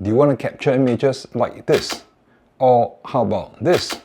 Do you want to capture images like this? Or how about this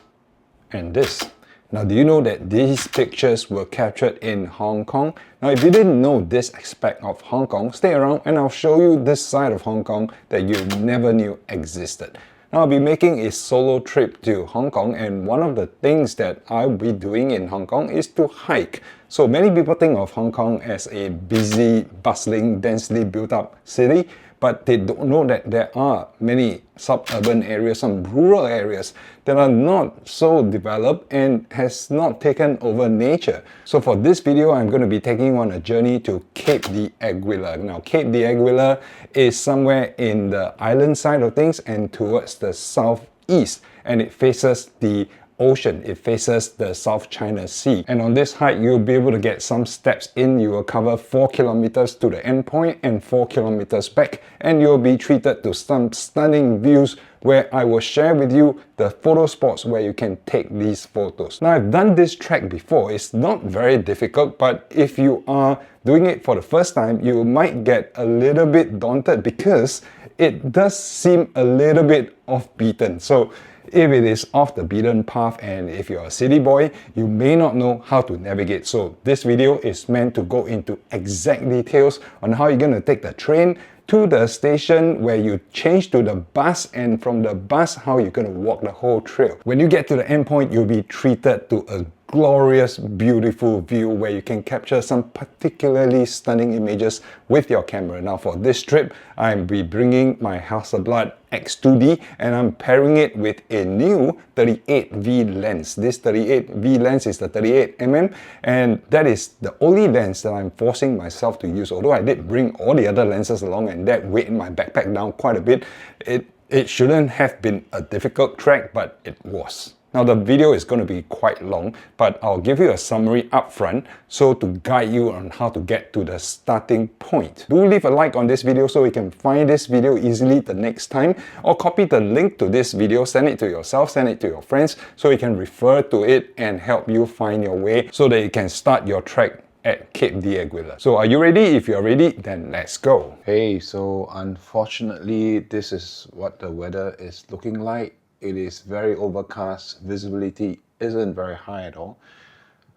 and this? Now, do you know that these pictures were captured in Hong Kong? Now, if you didn't know this aspect of Hong Kong, stay around and I'll show you this side of Hong Kong that you never knew existed. Now, I'll be making a solo trip to Hong Kong, and one of the things that I'll be doing in Hong Kong is to hike. So many people think of Hong Kong as a busy, bustling, densely built up city, but they don't know that there are many suburban areas, some rural areas that are not so developed and has not taken over nature. So for this video, I'm going to be taking on a journey to Cape d'Aguilar. Now, Cape d'Aguilar is somewhere in the island side of things and towards the southeast, and it faces the ocean. It faces the South China Sea. And on this hike, you'll be able to get some steps in. You will cover 4 kilometers to the end point and 4 kilometers back, and you'll be treated to some stunning views where I will share with you the photo spots where you can take these photos. Now, I've done this trek before. It's not very difficult, but if you are doing it for the first time, you might get a little bit daunted because it does seem a little bit off-beaten. So if it is off the beaten path and if you're a city boy, you may not know how to navigate. So this video is meant to go into exact details on how you're going to take the train to the station where you change to the bus, and from the bus how you're going to walk the whole trail. When you get to the end point, you'll be treated to a glorious, beautiful view where you can capture some particularly stunning images with your camera. Now, for this trip, I'll be bringing my Hasselblad X2D and I'm pairing it with a new 38V lens. This 38V lens is the 38mm, and that is the only lens that I'm forcing myself to use. Although I did bring all the other lenses along and that weighed my backpack down quite a bit, it shouldn't have been a difficult trek, but it was. Now, the video is going to be quite long, but I'll give you a summary up front so to guide you on how to get to the starting point. Do leave a like on this video so you can find this video easily the next time, or copy the link to this video, send it to yourself, send it to your friends so you can refer to it and help you find your way so that you can start your trek at Cape d'Aguilar. So are you ready? If you're ready, then let's go. Hey, so unfortunately, this is what the weather is looking like. It is very overcast, visibility isn't very high at all.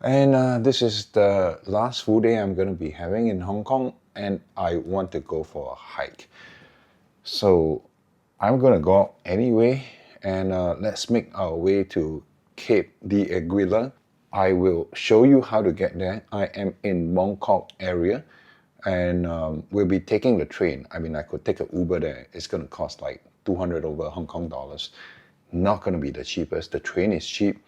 And this is the last full day I'm going to be having in Hong Kong, and I want to go for a hike. So I'm going to go anyway, and let's make our way to Cape d'Aguilar. I will show you how to get there. I am in Mong Kok area, and we'll be taking the train. I mean, I could take an Uber there. It's going to cost like 200 over Hong Kong dollars. Not going to be the cheapest. The train is cheap.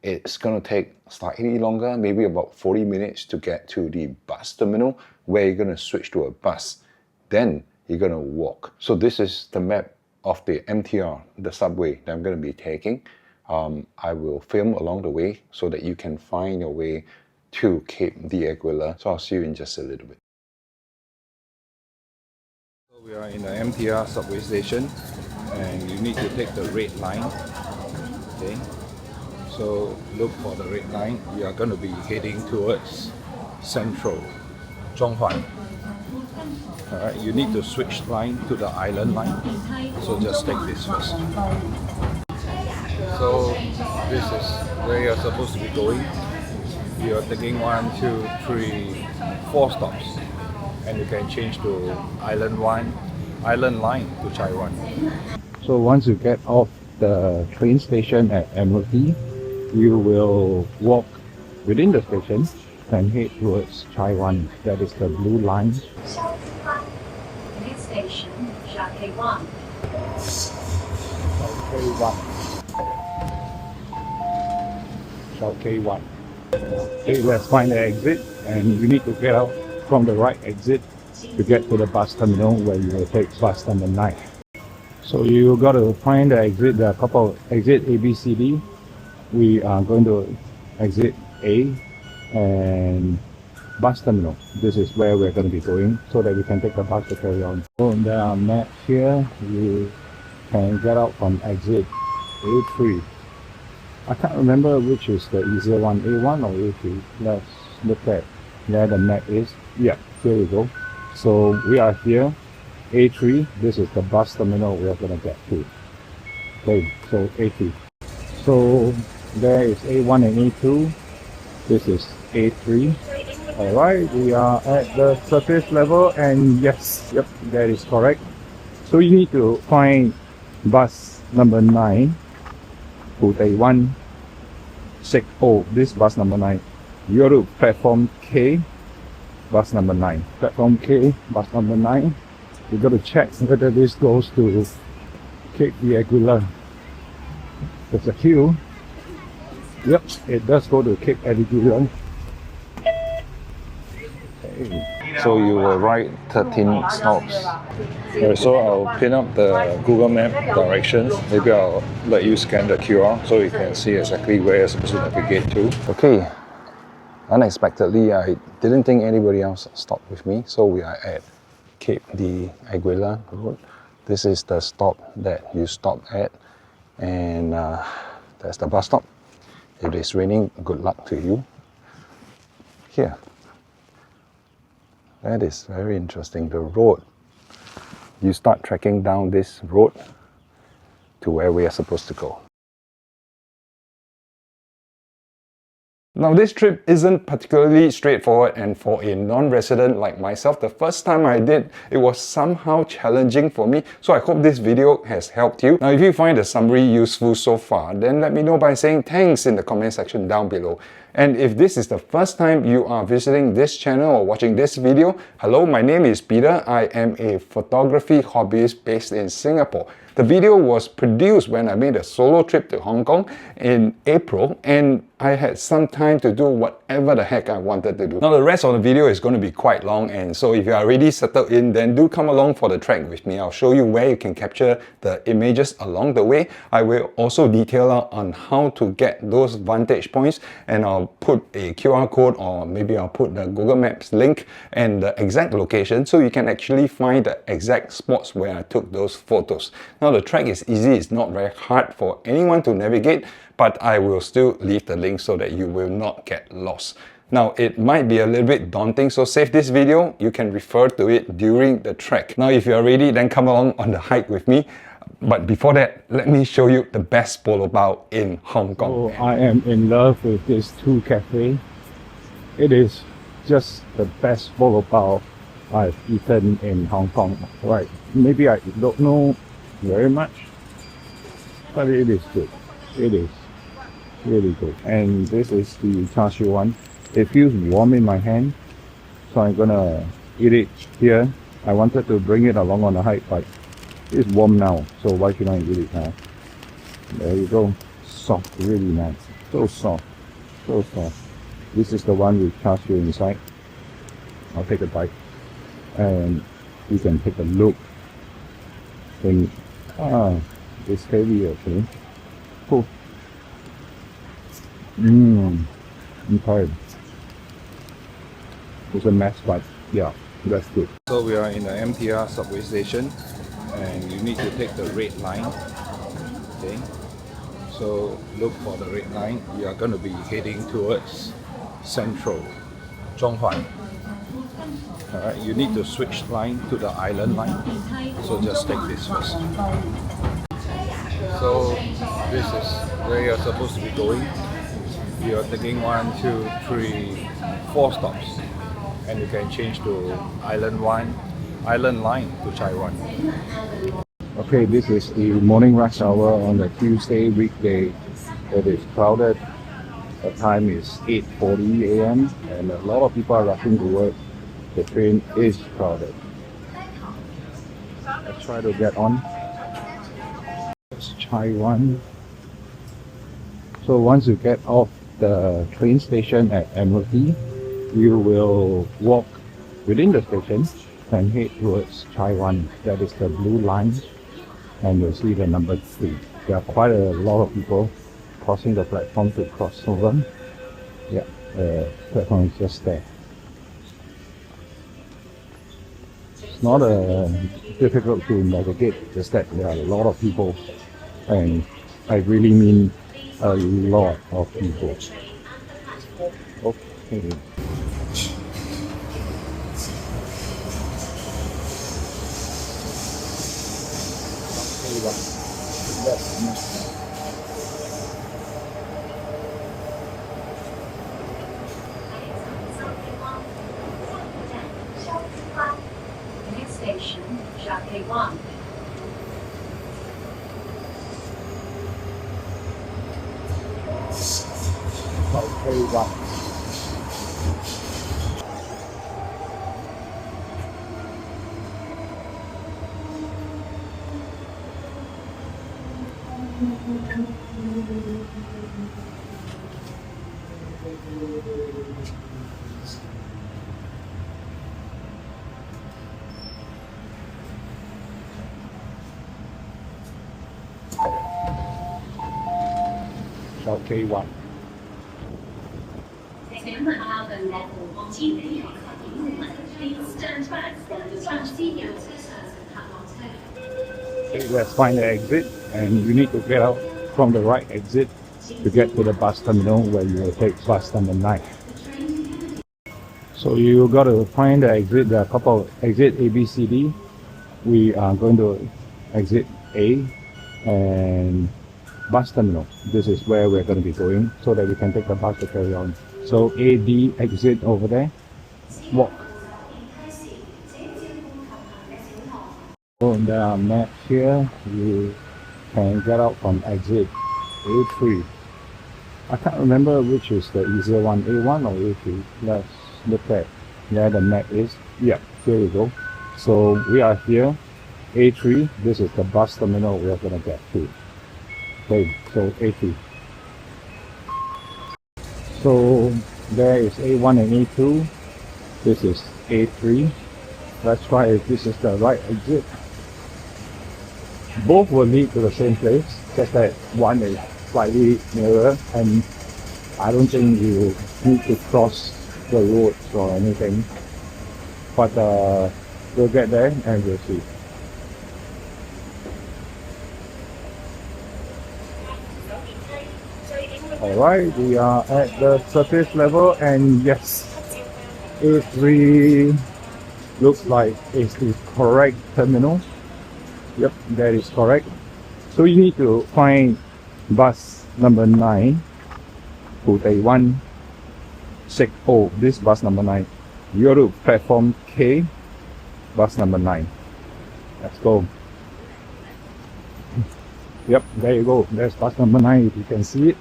It's going to take slightly longer, maybe about 40 minutes to get to the bus terminal where you're going to switch to a bus. Then you're going to walk. So this is the map of the MTR, the subway that I'm going to be taking. I will film along the way so that you can find your way to Cape d'Aguilar. So I'll see you in just a little bit. So we are in the MTR subway station, and you need to take the red line. Okay, so look for the red line. We are going to be heading towards Central Zhonghuan. Alright, you need to switch line to the island line, so just take this first. So this is where you're supposed to be going. You're taking 1, 2, 3, 4 stops, and you can change to island line to Chai Wan. So once you get off the train station at Admiralty, you will walk within the station and head towards Chai Wan. That is the blue line. Next station, Chai Wan. Chai Wan. Okay, let's find the exit, and you need to get out from the right exit to get to the bus terminal where you will take bus number 9. So you got to find the exit. There are a couple of exit A, B, C, D. We are going to exit A and bus terminal. This is where we're going to be going so that we can take the bus to carry on. So there are maps here. You can get out from exit A3. I can't remember which is the easier one, A1 or A3. Let's look at where the map is. Yeah, here we go. So we are here A3, this is the bus terminal we are going to get to. Okay, so A3. So there is A1 and A2. This is A3. Alright, we are at the surface level, and yes, yep, that is correct. So you need to find bus number 9, Putei 160. This bus number 9. You go to platform K, bus number 9. Platform K, bus number 9. You got to check whether this goes to Cape the Aguilar. There's a queue. Yep, it does go to Cape Aguilar. So you will write 13 stops. Okay, so I'll pin up the Google Map directions. Maybe I'll let you scan the QR so you can see exactly where you're supposed to navigate to. Okay, unexpectedly, I didn't think anybody else stopped with me, so we are at Cape de Aguilar Road. This is the stop that you stop at, and that's the bus stop. If it's raining, good luck to you. Here. That is very interesting, the road. You start trekking down this road to where we are supposed to go. Now this trip isn't particularly straightforward, and for a non-resident like myself, the first time I did, it was somehow challenging for me. So I hope this video has helped you. Now if you find the summary useful so far, then let me know by saying thanks in the comment section down below. And if this is the first time you are visiting this channel or watching this video, hello, my name is Peter. I am a photography hobbyist based in Singapore. The video was produced when I made a solo trip to Hong Kong in April, and I had some time to do whatever the heck I wanted to do. Now the rest of the video is going to be quite long, and so if you are already settled in, then do come along for the trek with me. I'll show you where you can capture the images along the way. I will also detail out on how to get those vantage points, and I'll put a QR code, or maybe I'll put the Google Maps link and the exact location so you can actually find the exact spots where I took those photos. Now the trek is easy, it's not very hard for anyone to navigate, but I will still leave the link so that you will not get lost. Now it might be a little bit daunting, so save this video, you can refer to it during the trek. Now if you are ready, then come along on the hike with me. But before that, let me show you the best bolo bao in Hong Kong. So I am in love with this 2 cafe. It is just the best bolo bao I've eaten in Hong Kong. Right, maybe I don't know very much, but it is good. It is really good. And this is the char siu one. It feels warm in my hand, so I'm gonna eat it here. I wanted to bring it along on the hike, but it's warm now, so why should I eat it now? There you go. Soft, really nice. So soft. So soft. This is the one with char siu inside. I'll take a bite, and you can take a look. Then, it's heavy actually. Cool. Okay. It's a mess, but yeah, that's good. So we are in the MTR subway station, and you need to take the red line. Okay. So look for the red line. We are going to be heading towards Central, Zhonghuan. Alright, you need to switch line to the island line. So just take this first. So this is where you're supposed to be going. You are taking 1, 2, 3, 4 stops, and you can change to island line to Chai Wan. Okay, this is the morning rush hour on a Tuesday weekday. It is crowded. The time is 8:40 a.m. and a lot of people are rushing to work. The train is crowded. Let's try to get on. It's Chai Wan. So once you get off the train station at Admiralty, you will walk within the station and head towards Chai Wan. That is the blue line, and you'll see the number 3. There are quite a lot of people crossing the platform to cross over. Yeah, the platform is just there. It's not difficult to navigate, just that there are a lot of people, and I really mean a lot of people. Okay. K1. That's next. Next station, K1. K1. K1. Okay, let's find the exit, and you need to get out from the right exit to get to the bus terminal where you will take bus number 9. So you got to find the exit. There are a couple of exit A, B, C, D. We are going to exit A and bus terminal. This is where we're going to be going so that we can take the bus to carry on. So A, D exit over there. Walk. So there are maps here. You can get out from exit A3. I can't remember which is the easier one, A1 or A3. Let's look at where the map is. Yeah, here we go. So we are here, A3. This is the bus terminal we are going to get to. Okay, so A3. So there is A1 and A2. This is A3. Let's try if this is the right exit. Both will lead to the same place, just that one is slightly nearer, and I don't think you need to cross the roads or anything. But we'll get there and we'll see. Alright, we are at the surface level, and yes, A3 looks like it's the correct terminal. Yep, that is correct. So you need to find bus number 9 to Taiwan. Oh, this bus number 9. You go to platform K, bus number 9. Let's go. Yep, there you go. There's bus number 9 if you can see it.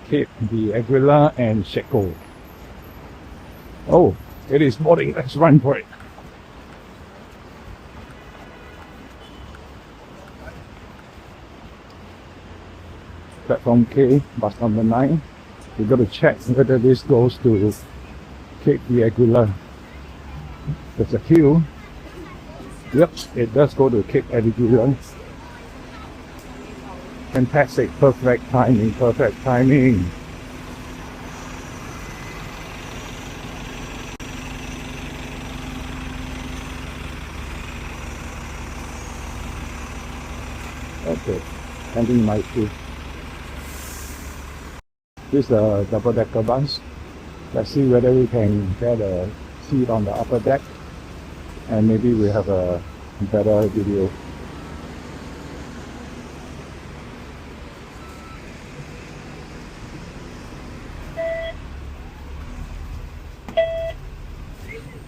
Cape, the Aguilar and Shekel. Oh, it is boarding. Let's run for it. Platform K, bus number 9. We got to check whether this goes to Cape the Aguilar. There's a queue. Yep, it does go to Cape Aguilar. Fantastic, perfect timing, perfect timing. Okay, ending my shift. This is a double-decker bus. Let's see whether we can get a seat on the upper deck, and maybe we have a better video.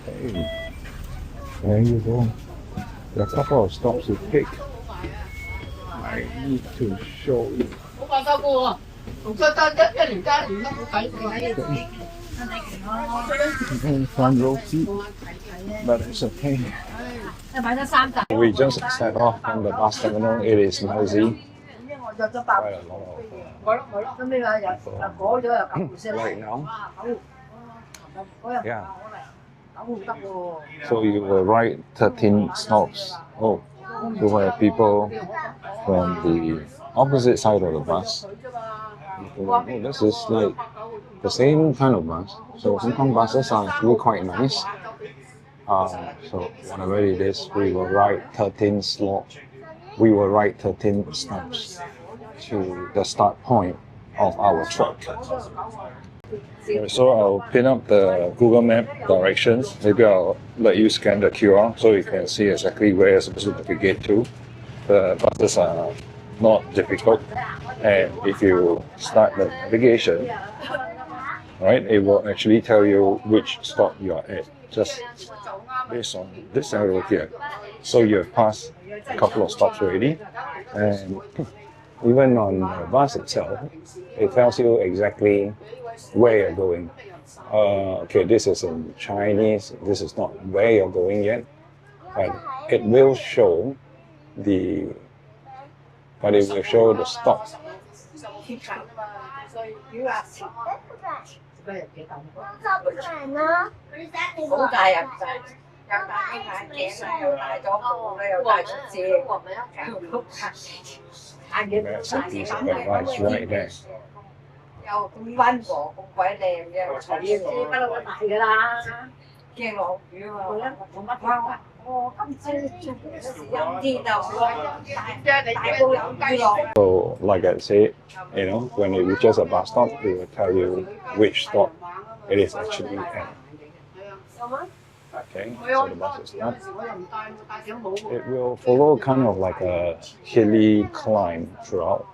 Hey, there you go. There are a couple of stops to take. I need to show you. Front row seat, but it's okay. We just set off from the bus terminal. It is noisy. Quite a lot of people right now. Yeah. So you will ride 13 stops. Oh, so we have people from the opposite side of the bus. Oh, this is like the same kind of bus. So Hong Kong buses are actually quite nice. So whatever it is, we will ride 13 stops. We will ride 13 stops to the start point of our trip. So I'll pin up the Google Map directions. Maybe I'll let you scan the QR so you can see exactly where you're supposed to navigate to. The buses are not difficult, and if you start the navigation, right, it will actually tell you which stop you are at, just based on this arrow here. So you have passed a couple of stops already, and even on the bus itself, it tells you exactly where you're going. Okay, this is in Chinese. This is not where you're going yet, but it will show the stop. That's a piece of advice right there. So, like I said, you know, when it reaches a bus stop, it will tell you which stop it is actually at. Okay, so the bus is done. It will follow kind of like a hilly climb throughout.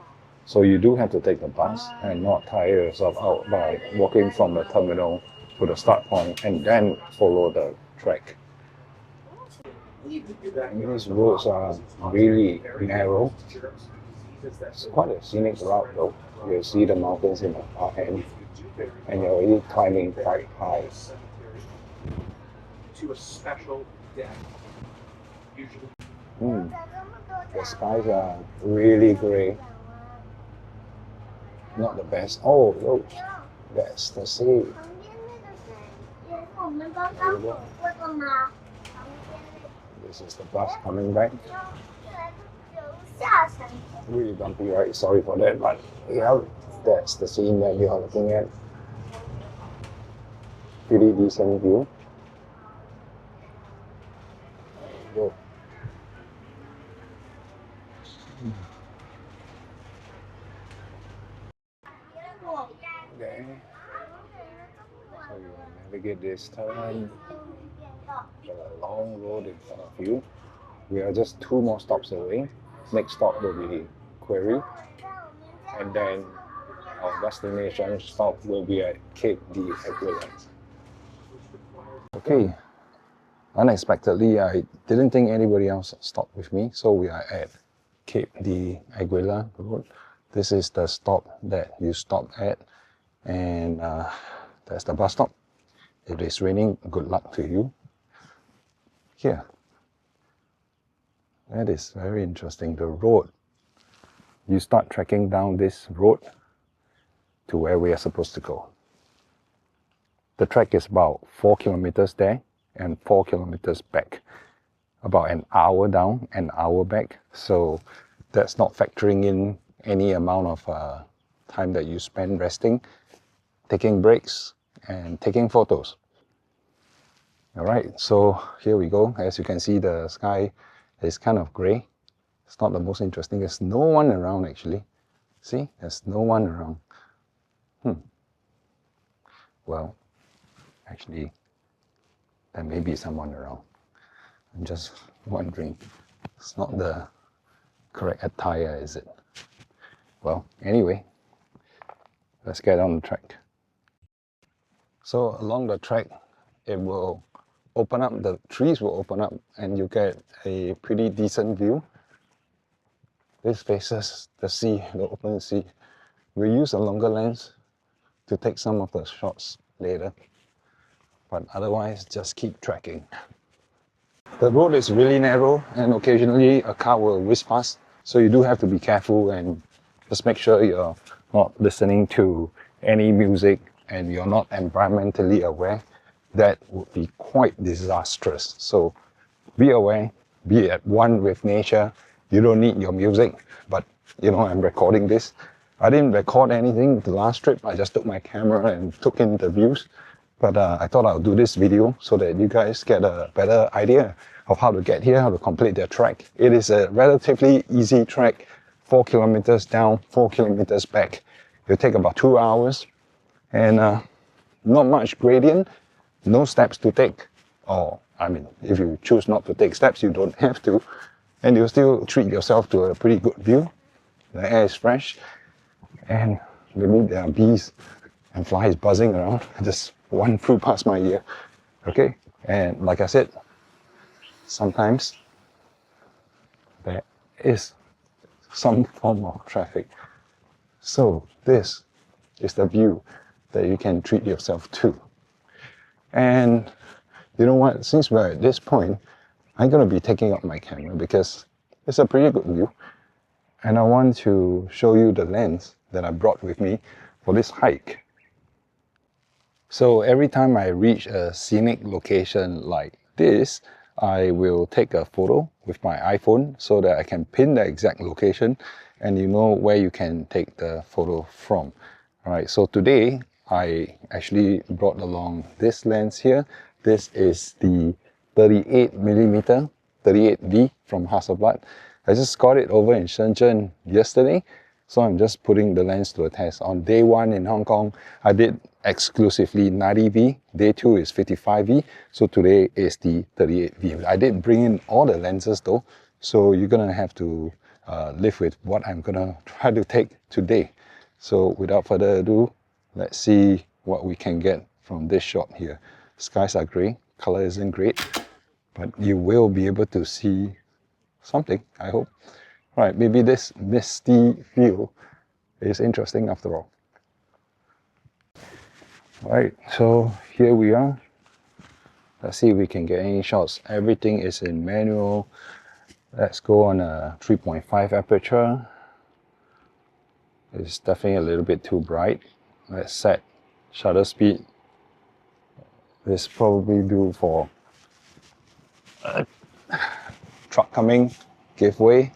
So you do have to take the bus and not tire yourself out by walking from the terminal to the start point and then follow the track. And these roads are really narrow. It's quite a scenic route though. You'll see the mountains in the far end, and you're already climbing quite high. To a special deck. The skies are really grey. Not the best. Oh, look, that's the sea. This is the bus coming back. Really bumpy, right? Sorry for that, but yeah, that's the scene that you are looking at. Pretty decent view. Go. Okay. So you navigate this turn. Got a long road in front of you. We are just 2 more stops away. Next stop will be Quarry, and then our destination stop will be at Cape de Aguilar. Okay, unexpectedly, I didn't think anybody else stopped with me, so we are at Cape de Aguilar Road. This is the stop that you stop at, and that's the bus stop. If it's raining, good luck to you. Here. That is very interesting. The road. You start trekking down this road to where we are supposed to go. The trek is about 4 kilometers there and 4 kilometers back. About an hour down, an hour back. So that's not factoring in any amount of time that you spend resting, taking breaks, and taking photos. Alright, so here we go. As you can see, the sky is kind of grey. It's not the most interesting. There's no one around actually. See, there's no one around. Well, actually, there may be someone around. I'm just wondering. It's not the correct attire, is it? Well, anyway, let's get on the track. So along the track, it will open up, the trees will open up, and you get a pretty decent view. This faces the sea, the open sea. We use a longer lens to take some of the shots later, but otherwise just keep trekking. The road is really narrow, and occasionally a car will whiz past, so you do have to be careful and just make sure you're not listening to any music and you're not environmentally aware. That would be quite disastrous. So be aware, be at one with nature. You don't need your music, but you know, I'm recording this. I didn't record anything the last trip. I just took my camera and took in the views. But I thought I'll do this video so that you guys get a better idea of how to get here, how to complete their trek. It is a relatively easy trek, 4 kilometers down, 4 kilometers back. It'll take about 2 hours, and not much gradient, no steps to take, or I mean, if you choose not to take steps, you don't have to, and you still treat yourself to a pretty good view. The air is fresh, and maybe there are bees and flies buzzing around. Just one flew past my ear. Okay, and like I said, sometimes there is some form of traffic. So this is the view that you can treat yourself to. And you know what, since we're at this point, I'm going to be taking out my camera because it's a pretty good view. And I want to show you the lens that I brought with me for this hike. So every time I reach a scenic location like this, I will take a photo with my iPhone so that I can pin the exact location and you know where you can take the photo from. Alright, so today I actually brought along this lens here. This is the 38mm 38V from Hasselblad. I just got it over in Shenzhen yesterday, so I'm just putting the lens to a test. On day 1 in Hong Kong, I did exclusively 90V. Day 2 is 55V, so today is the 38V. I did bring in all the lenses though, so you're gonna have to live with what I'm gonna try to take today. So without further ado, let's see what we can get from this shot here. Skies are grey, color isn't great, but you will be able to see something, I hope. Right, maybe this misty view is interesting after all. Right, so here we are. Let's see if we can get any shots. Everything is in manual. Let's go on a 3.5 aperture. It's definitely a little bit too bright. Let's set shutter speed. This probably do for a truck coming, give way.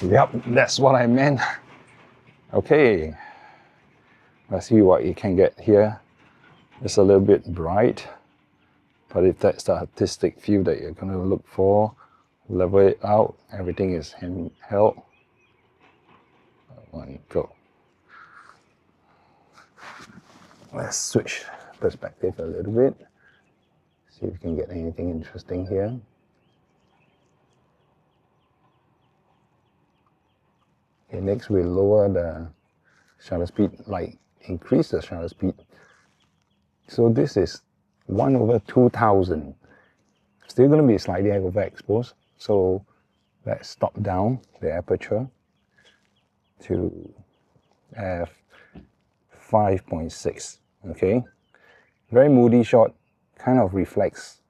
Yep, that's what I meant. Okay, let's see what you can get here. It's a little bit bright, but if that's the artistic view that you're going to look for, level it out. Everything is handheld. One, go. Let's switch perspective a little bit. See if we can get anything interesting here. Okay, next we lower the shutter speed, like increase the shutter speed. So this is 1/2000. Still going to be slightly overexposed. So let's stop down the aperture to f5.6. Okay, very moody shot, kind of reflects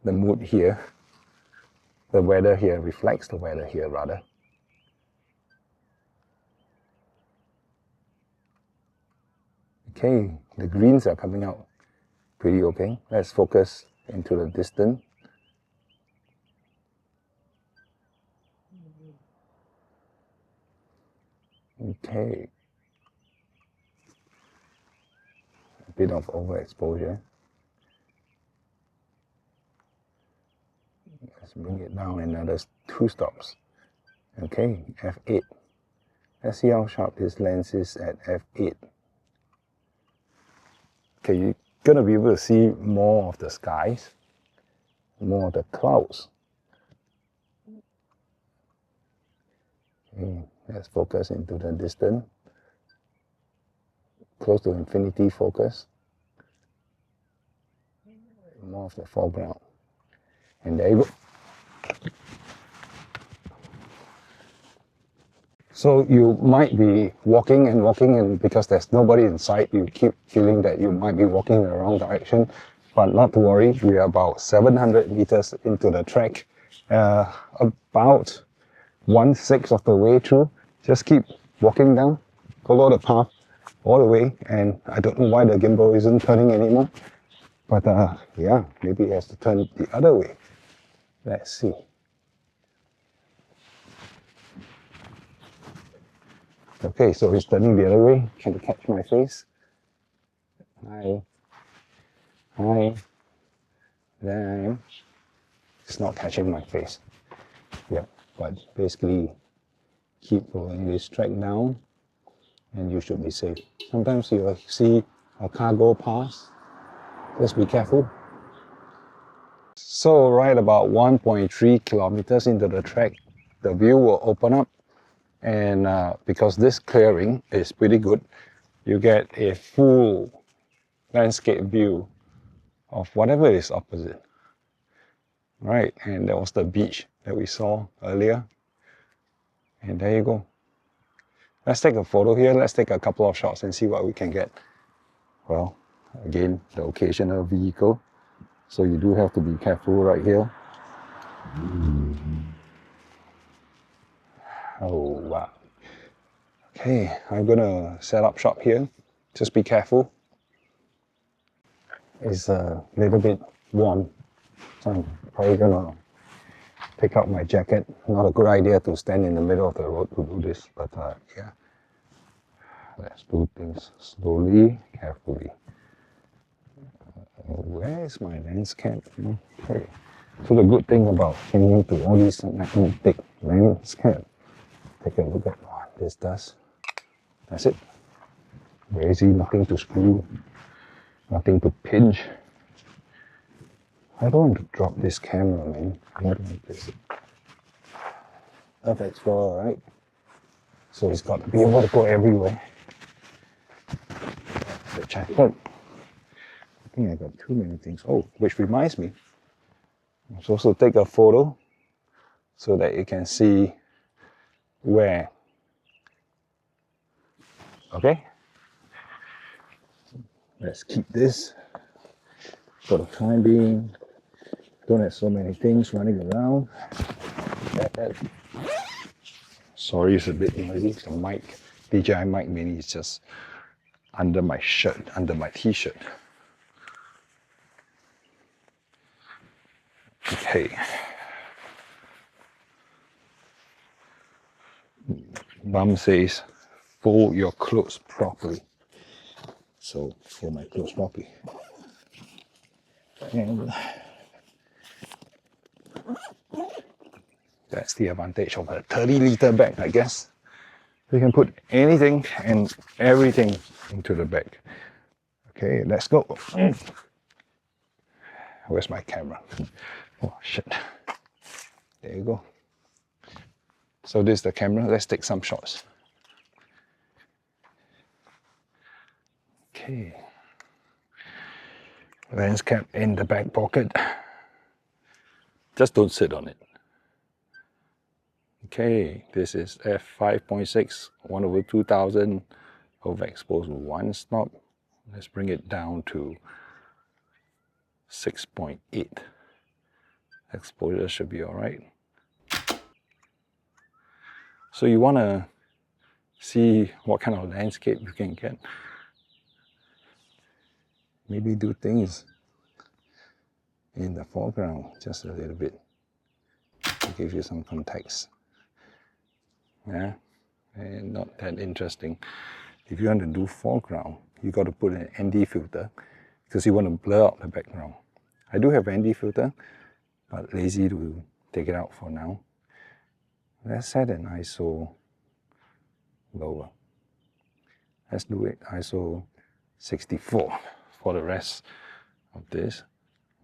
the mood here. The weather here reflects the weather here rather. Okay, the greens are coming out pretty okay. Let's focus into the distance. Okay. A bit of overexposure. Let's bring it down another 2 stops. Okay, f8. Let's see how sharp this lens is at f8. Okay, you're gonna be able to see more of the skies, more of the clouds. Okay, let's focus into the distance, close to infinity focus. More of the foreground. And there you go. So you might be walking and because there's nobody in sight, you keep feeling that you might be walking in the wrong direction. But not to worry, we are about 700 meters into the trek, about 1/6 of the way through. Just keep walking down, follow the path all the way, and I don't know why the gimbal isn't turning anymore. But yeah, maybe it has to turn the other way. Let's see. Okay, so it's turning the other way. Can you catch my face? Hi. Hi. There I am. It's not catching my face. Yeah, but basically keep rolling this track down. and you should be safe. Sometimes you see a cargo pass, just be careful. So right about 1.3 kilometers into the trek, the view will open up, and because this clearing is pretty good, you get a full landscape view of whatever is opposite. Right, and that was the beach that we saw earlier. And there you go. Let's take a photo here. Let's take a couple of shots and see what we can get. Well, again, the occasional vehicle. So you do have to be careful right here. Oh, wow. Okay, I'm gonna set up shop here. Just be careful. It's a little bit warm, so I'm probably gonna take out my jacket. Not a good idea to stand in the middle of the road to do this, but yeah. Let's do things slowly, carefully. Where is my landscape? Okay. So the good thing about changing to all these magnetic landscape, take a look at what this does. That's it. Very easy, nothing to screw, nothing to pinch. I don't want to drop this camera, man. I don't like this. Earth Explorer, right? So it's got to be able to go everywhere. The jacket. I think I got too many things. Oh, which reminds me, I'm supposed to take a photo so that you can see where. Okay? Let's keep this for the time being. Don't have so many things running around. Sorry, it's a bit noisy. The mic, DJI Mic Mini is just under my shirt, under my t-shirt. Okay. Mom says, fold your clothes properly. So, fold my clothes properly. And that's the advantage of a 30-liter bag, I guess. You can put anything and everything into the bag. Okay, let's go. Where's my camera? Oh, shit. There you go. So this is the camera. Let's take some shots. Okay. Lens cap in the back pocket. Just don't sit on it. Okay, this is f5.6, 1/2000, overexposed one stop. Let's bring it down to 6.8. Exposure should be all right. So you want to see what kind of landscape you can get. Maybe do things in the foreground just a little bit to give you some context. Yeah, and not that interesting. If you want to do foreground, you got to put an ND filter because you want to blur out the background. I do have ND filter, but lazy to take it out for now. Let's set an ISO lower. Let's do it ISO 64 for the rest of this.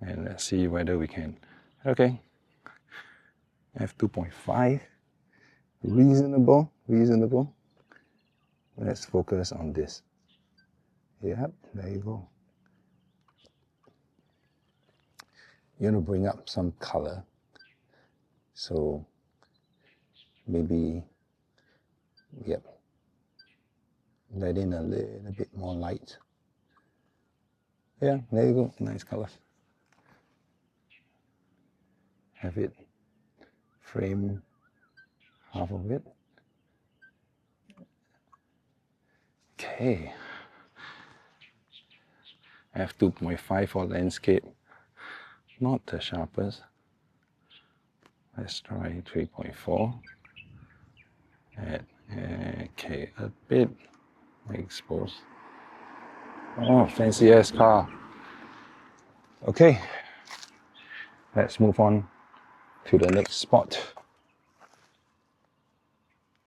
And let's see whether we can. Okay, f2.5, reasonable. Let's focus on this. Yep, there you go. You want to bring up some color. So maybe, yep, let in a little bit more light. Yeah, there you go, nice color. Have it frame half of it. Okay. f2.5 for landscape. Not the sharpest. Let's try 3.4. Okay, a bit exposed. Oh, fancy ass car. Okay, let's move on to the next spot.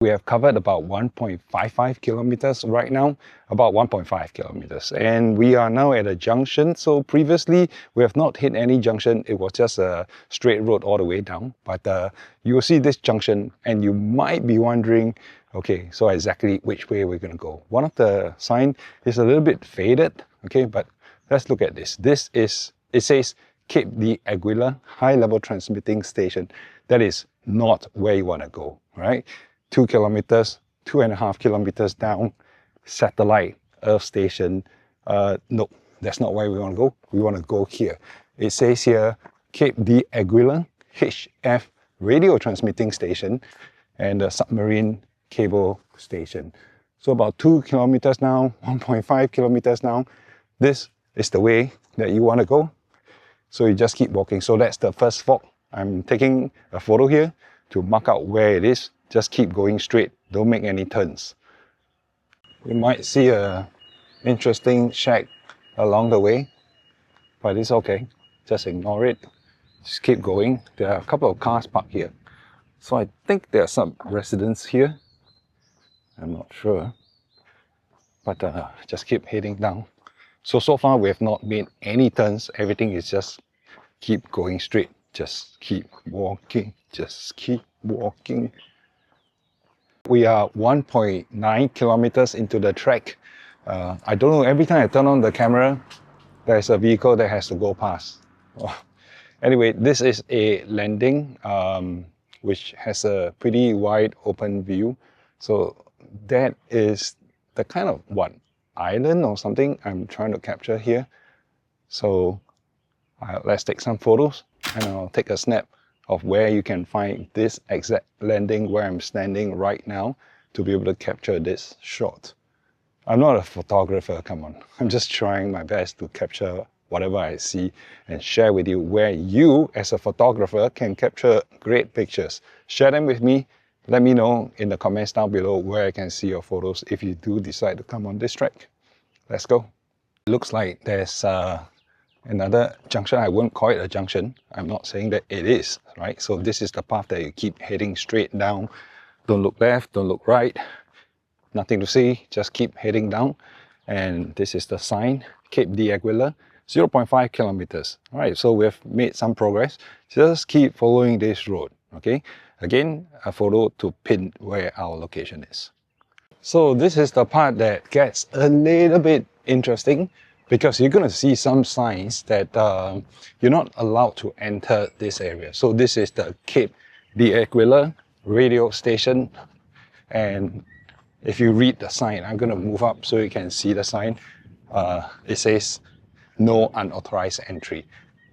We have covered about 1.55 kilometers right now, about 1.5 kilometers. And we are now at a junction. So previously, we have not hit any junction. It was just a straight road all the way down. But you will see this junction and you might be wondering, okay, so exactly which way we're going to go. One of the sign is a little bit faded, okay, but let's look at this. This is, it says Cape de Aguilar High Level Transmitting Station. That is not where you want to go, right? 2 kilometers, 2.5 kilometers down, satellite Earth station. No, that's not where we want to go. We want to go here. It says here, Cape de Aguilar HF Radio Transmitting Station and the submarine cable station. So about 2 kilometers down, 1.5 kilometers down. This is the way that you want to go. So you just keep walking. So that's the first spot. I'm taking a photo here to mark out where it is. Just keep going straight, don't make any turns. You might see a interesting shack along the way, but it's okay, just ignore it. Just keep going. There are a couple of cars parked here. So I think there are some residents here. I'm not sure, but just keep heading down. So far we have not made any turns. Everything is just keep going straight. Just keep walking, just keep walking. We are 1.9 kilometers into the trek. I don't know, every time I turn on the camera, there's a vehicle that has to go past. Anyway, this is a landing which has a pretty wide open view. So that is the kind of island or something I'm trying to capture here. So let's take some photos and I'll take a snap of where you can find this exact landing where I'm standing right now to be able to capture this shot. I'm not a photographer, come on. I'm just trying my best to capture whatever I see and share with you where you as a photographer can capture great pictures. Share them with me. Let me know in the comments down below where I can see your photos if you do decide to come on this trek. Let's go. It looks like there's another junction. I won't call it a junction. I'm not saying that it is, right? So this is the path that you keep heading straight down. Don't look left, don't look right. Nothing to see, just keep heading down. And this is the sign, Cape de Aguilar, 0.5 kilometers. All right, so we've made some progress. Just keep following this road, okay? Again, a photo to pin where our location is. So this is the part that gets a little bit interesting, because you're going to see some signs that you're not allowed to enter this area. So this is the Cape de Aguilar radio station. And if you read the sign, I'm going to move up so you can see the sign. It says, no unauthorized entry,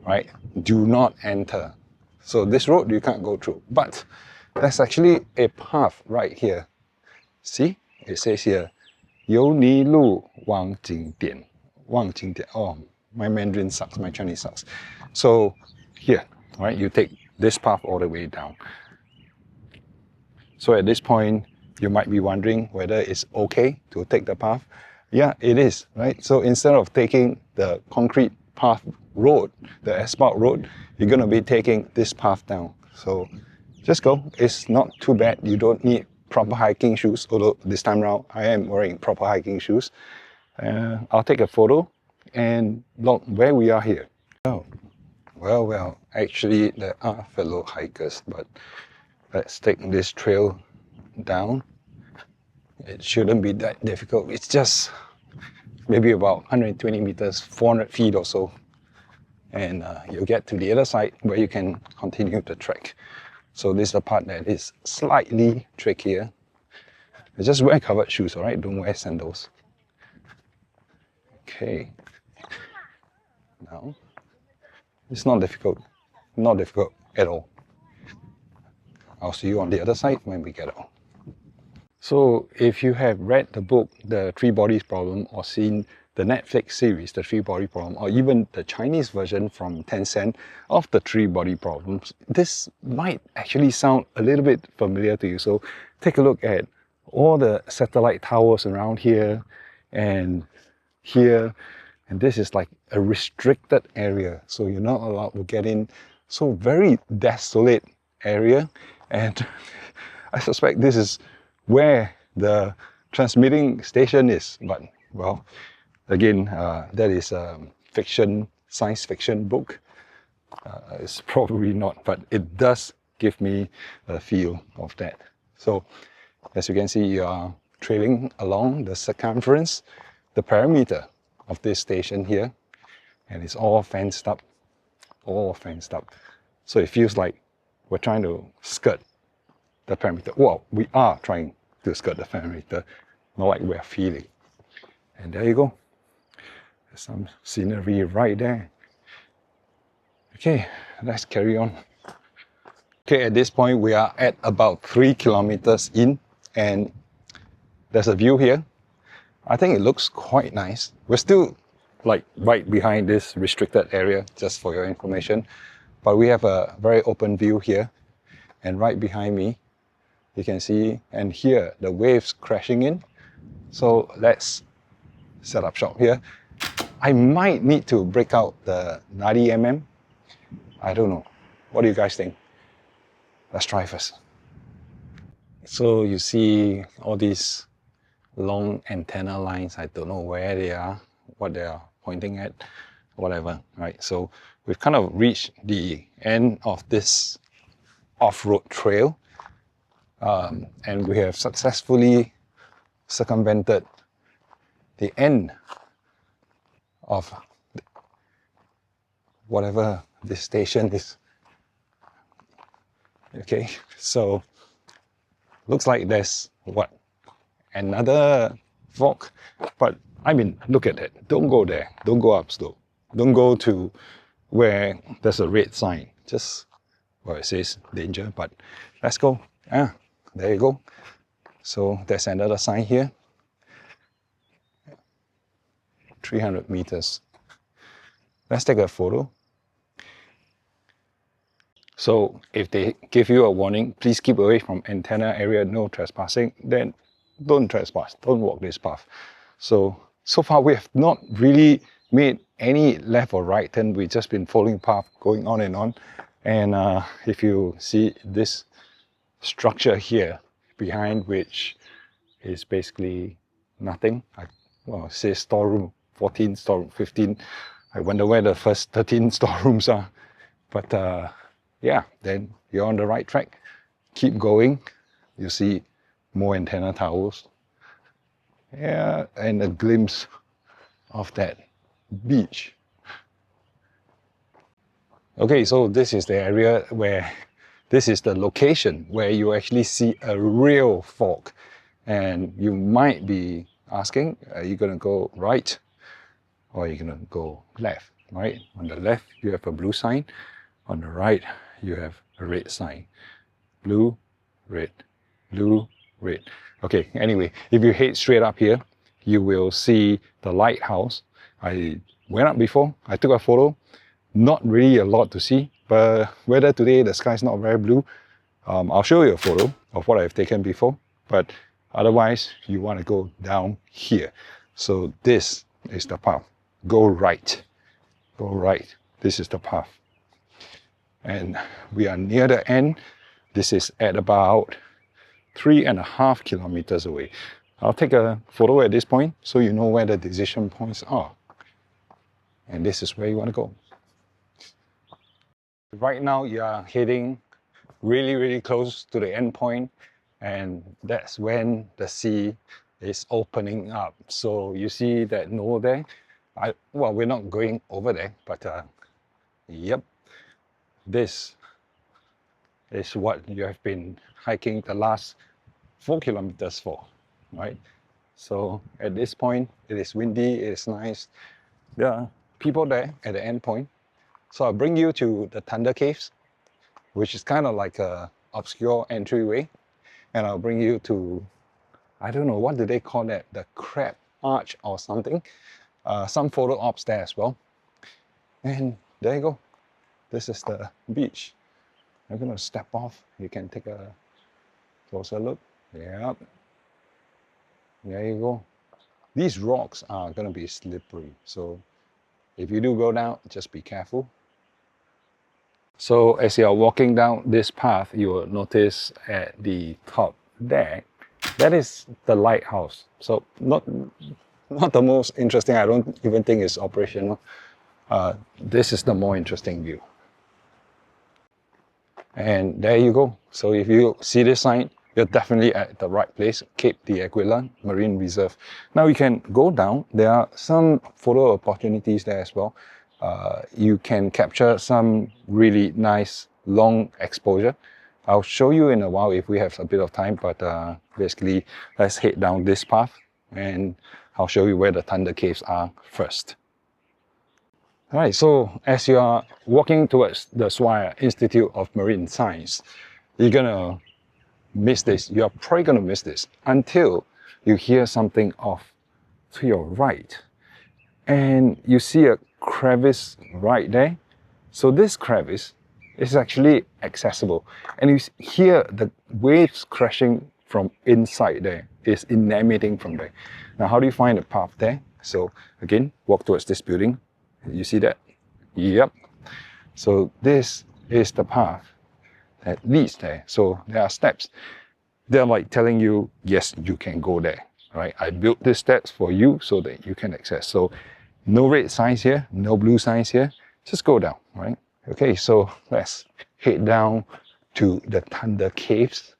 right? Do not enter. So this road you can't go through. But there's actually a path right here. See? It says here, 有你路往景点. Oh, my Mandarin sucks, my Chinese sucks. So here, right, you take this path all the way down. So at this point, you might be wondering whether it's okay to take the path. Yeah, it is, right? So instead of taking the concrete path road, the asphalt road, you're going to be taking this path down. So just go. It's not too bad. You don't need proper hiking shoes, although this time around I am wearing proper hiking shoes. I'll take a photo and look where we are here. Oh, well, actually there are fellow hikers, but let's take this trail down. It shouldn't be that difficult. It's just maybe about 120 meters, 400 feet or so. And you'll get to the other side where you can continue the trek. So this is the part that is slightly trickier. Just wear covered shoes, all right? Don't wear sandals. Okay. Now, it's not difficult at all. I'll see you on the other side when we get out. So if you have read the book, The Three Bodies Problem, or seen the Netflix series, The Three Body Problem, or even the Chinese version from Tencent of The Three Body Problems, this might actually sound a little bit familiar to you. So take a look at all the satellite towers around here and here, and this is like a restricted area, so you're not allowed to get in. So very desolate area, and I suspect this is where the transmitting station is. But, well, again, that is a science fiction book. It's probably not, but it does give me a feel of that. So, as you can see, you are trailing along the circumference, the perimeter of this station here, and it's all fenced up, So it feels like we're trying to skirt the perimeter. Well, we are trying to skirt the perimeter, not like we're feeling. And there you go. There's some scenery right there. Okay, let's carry on. Okay, at this point we are at about 3 kilometers in, and there's a view here. I think it looks quite nice. We're still like right behind this restricted area, just for your information. But we have a very open view here. And right behind me, you can see and hear the waves crashing in. So let's set up shop here. I might need to break out the 90mm. I don't know. What do you guys think? Let's try first. So you see all these long antenna lines. I don't know where they are, what they are pointing at, whatever, right? So we've kind of reached the end of this off-road trail, and we have successfully circumvented the end of whatever this station is. Okay, so looks like there's what, another fork, but I mean, look at it. Don't go there. Don't go up slope. Don't go to where there's a red sign. Just, well, it says danger, but let's go. Ah, there you go. So there's another sign here. 300 meters. Let's take a photo. So if they give you a warning, please keep away from antenna area, no trespassing, then don't trespass, don't walk this path. So far we have not really made any left or right turn. We've just been following path, going on and on. And if you see this structure here behind, which is basically nothing. Well, it says storeroom 14, storeroom 15. I wonder where the first 13 storerooms are. But yeah, then you're on the right track. Keep going. You see more antenna towers. Yeah, and a glimpse of that beach. Okay, so this is the area where, this is the location where you actually see a real fog. And you might be asking, are you going to go right or are you going to go left, right? On the left, you have a blue sign. On the right, you have a red sign. Blue, red, blue, red. Okay, anyway, if you head straight up here, you will see the lighthouse. I went up before, I took a photo. Not really a lot to see, but weather today, the sky's not very blue. I'll show you a photo of what I've taken before, but otherwise, you want to go down here. So this is the path. Go right. Go right. This is the path. And we are near the end. This is at about 3.5 kilometers away. I'll take a photo at this point so you know where the decision points are. And this is where you want to go. Right now, you are heading really, really close to the end point, and that's when the sea is opening up. So you see that knoll there. Well, we're not going over there, but yep, this is what you have been hiking the last 4 kilometers for, right? So at this point, it is windy, it is nice. There are people there at the end point. So I'll bring you to the Thunder Caves, which is kind of like a obscure entryway. And I'll bring you to, I don't know, what do they call that? The Crab Arch or something. Some photo ops there as well. And there you go. This is the beach. I'm going to step off. You can take a closer look. Yep. There you go. These rocks are going to be slippery. So if you do go down, just be careful. So as you are walking down this path, you will notice at the top there, That is the lighthouse. So not the most interesting. I don't even think it's operational. This is the more interesting view. And there you go. So if you see this sign, you're definitely at the right place, Cape de Aguilar Marine Reserve. Now you can go down. There are some photo opportunities there as well. You can capture some really nice long exposure. I'll show you in a while if we have a bit of time, but basically let's head down this path and I'll show you where the Thunder Caves are first. Alright, so as you are walking towards the Swire Institute of Marine Science, you're gonna miss this. You're probably gonna miss this until you hear something off to your right. And you see a crevice right there. So this crevice is actually accessible. And you hear the waves crashing from inside there. It's emanating from there. Now, how do you find the path there? So again, walk towards this building. You see that? Yep. So this is the path that leads there. So there are steps. They're like telling you, yes, you can go there, right? I built these steps for you so that you can access. So no red signs here, no blue signs here. Just go down, right? Okay, so let's head down to the Thunder Caves.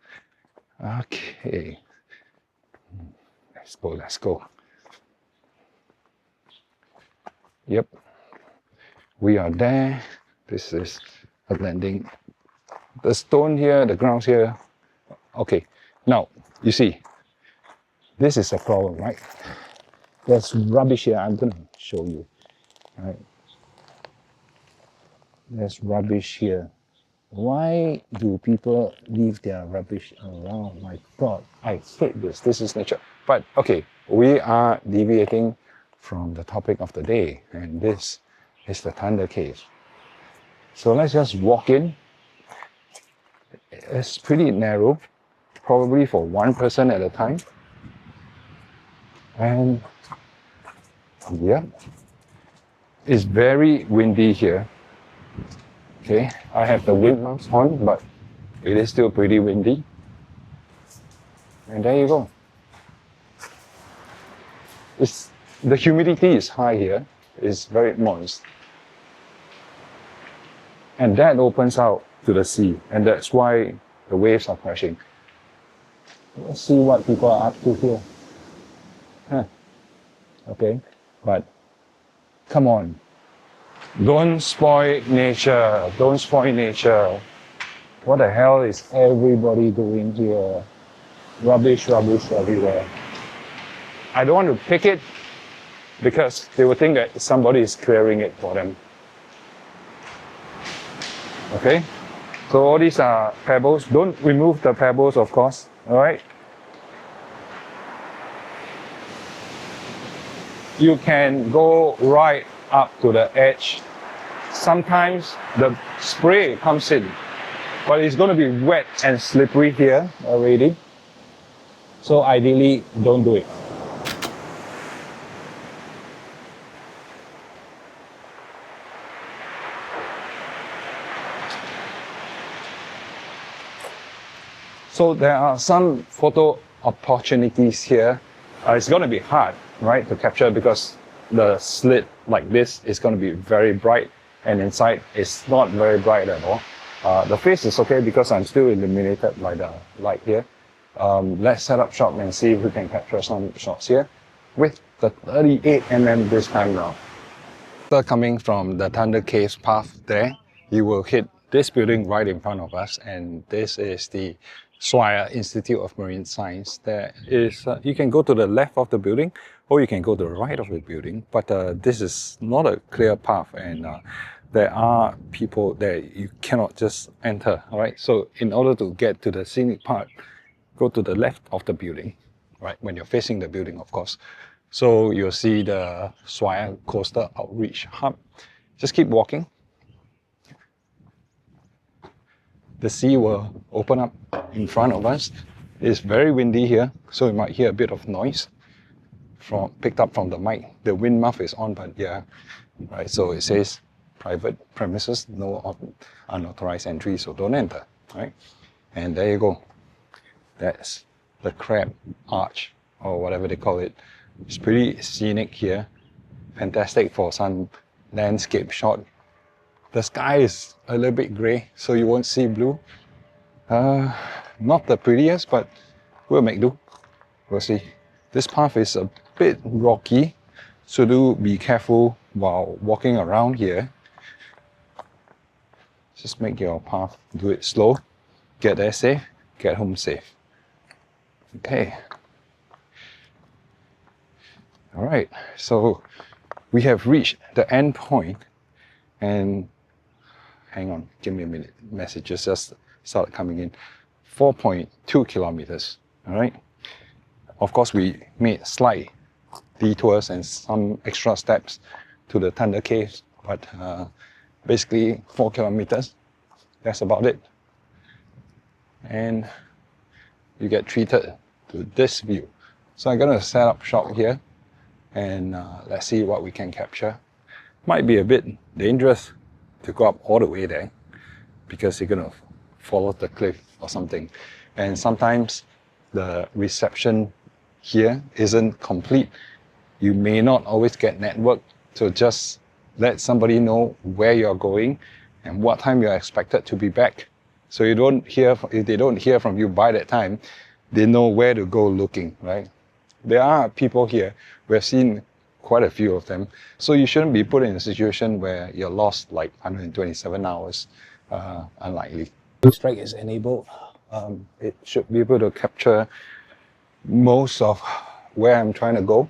Okay. Let's go, let's go. Yep. We are there. This is a landing. The stone here, the grounds here. Okay, now you see, this is a problem, right? There's rubbish here. I'm gonna show you, right? There's rubbish here. Why do people leave their rubbish around? My God, I hate this. This is nature. But okay, we are deviating from the topic of the day, and this is the Thunder Caves. So let's just walk in. It's pretty narrow, probably for one person at a time. And yeah, it's very windy here. Okay, I have the wind muffs on, but it is still pretty windy. And there you go. The humidity is high here. It's very moist. And that opens out to the sea, and that's why the waves are crashing. Let's see what people are up to here. Okay, but come on. Don't spoil nature. Don't spoil nature. What the hell is everybody doing here? Rubbish, rubbish everywhere. I don't want to pick it because they will think that somebody is clearing it for them. Okay? So all these are pebbles. Don't remove the pebbles, of course. Alright? You can go right up to the edge. Sometimes the spray comes in, but it's going to be wet and slippery here already. So ideally, don't do it. So there are some photo opportunities here. It's going to be hard, right, to capture because the slit like this is going to be very bright, and inside it's not very bright at all. The face is okay because I'm still illuminated by the light here. Let's set up shop and see if we can capture some shots here with the 38mm this time round. After coming from the Thunder Caves path there, you will hit this building right in front of us, and this is the Swire Institute of Marine Science. There is, you can go to the left of the building or you can go to the right of the building, but this is not a clear path, and there are people there. You cannot just enter, all right? So in order to get to the scenic part, go to the left of the building, right? When you're facing the building, of course. So you'll see the Swire Coastal Outreach Hub. Just keep walking. The sea will open up in front of us. It's very windy here, so you might hear a bit of noise picked up from the mic. The wind muff is on, but yeah, right. So it says private premises, no unauthorized entry, so don't enter, right? And there you go. That's the crab arch or whatever they call it. It's pretty scenic here. Fantastic for some landscape shot. The sky is a little bit gray, so you won't see blue. Not the prettiest, but we'll make do. We'll see. This path is a bit rocky, so do be careful while walking around here. Just make your path, do it slow, get there safe, get home safe. Okay. All right, so we have reached the end point, and hang on, give me a minute. Messages just started coming in. 4.2 kilometers, all right? Of course, we made slight detours and some extra steps to the Thunder Caves, but basically 4 kilometers, that's about it. And you get treated to this view. So I'm gonna set up shop here, and let's see what we can capture. Might be a bit dangerous to go up all the way there because you're gonna follow the cliff or something. And sometimes the reception here isn't complete. You may not always get network, so just let somebody know where you're going and what time you're expected to be back. So you don't hear, if they don't hear from you by that time, they know where to go looking, right? There are people here, we've seen quite a few of them, so you shouldn't be put in a situation where you're lost like 127 hours, unlikely. Strike is enabled. It should be able to capture most of where I'm trying to go.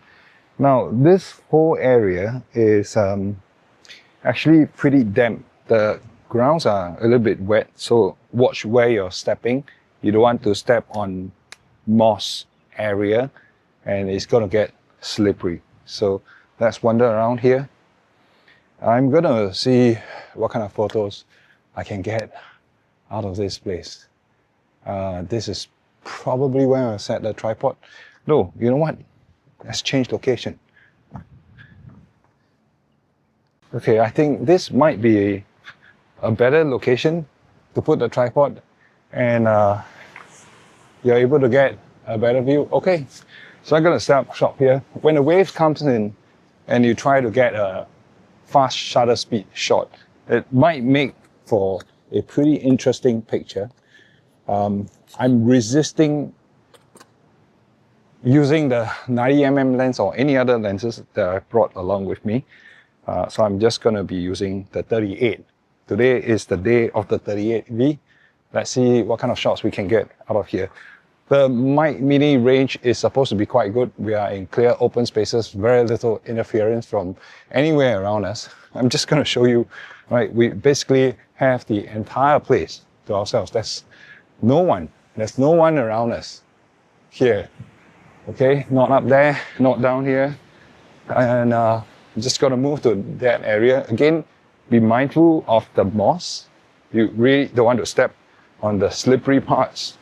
Now, this whole area is actually pretty damp. The grounds are a little bit wet, so watch where you're stepping. You don't want to step on moss area, and it's gonna get slippery. So let's wander around here. I'm gonna see what kind of photos I can get out of this place. This is probably where I set the tripod. No, you know what? Let's change location. Okay, I think this might be a better location to put the tripod, and you're able to get a better view. Okay, so I'm gonna set up shop here. When the wave comes in and you try to get a fast shutter speed shot, it might make for a pretty interesting picture. I'm resisting using the 90mm lens or any other lenses that I brought along with me. So I'm just gonna be using the 38. Today is the day of the 38V. Let's see what kind of shots we can get out of here. The mic mini range is supposed to be quite good. We are in clear open spaces, very little interference from anywhere around us. I'm just gonna show you, right? We basically have the entire place to ourselves. There's no one around us here. Okay, not up there, not down here. And I'm just gonna move to that area. Again, be mindful of the moss. You really don't want to step on the slippery parts.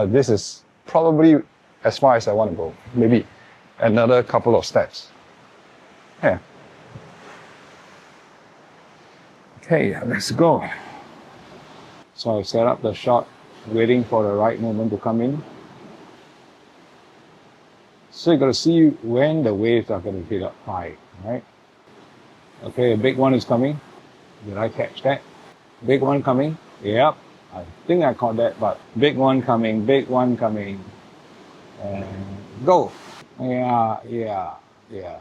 This is probably as far as I want to go. Maybe another couple of steps. Yeah. Okay, let's go. So I've set up the shot, waiting for the right moment to come in. So you're gonna see when the waves are gonna hit up high, right? Okay, a big one is coming. Did I catch that? Big one coming. Yep, I think I caught that, but big one coming, and go. Yeah.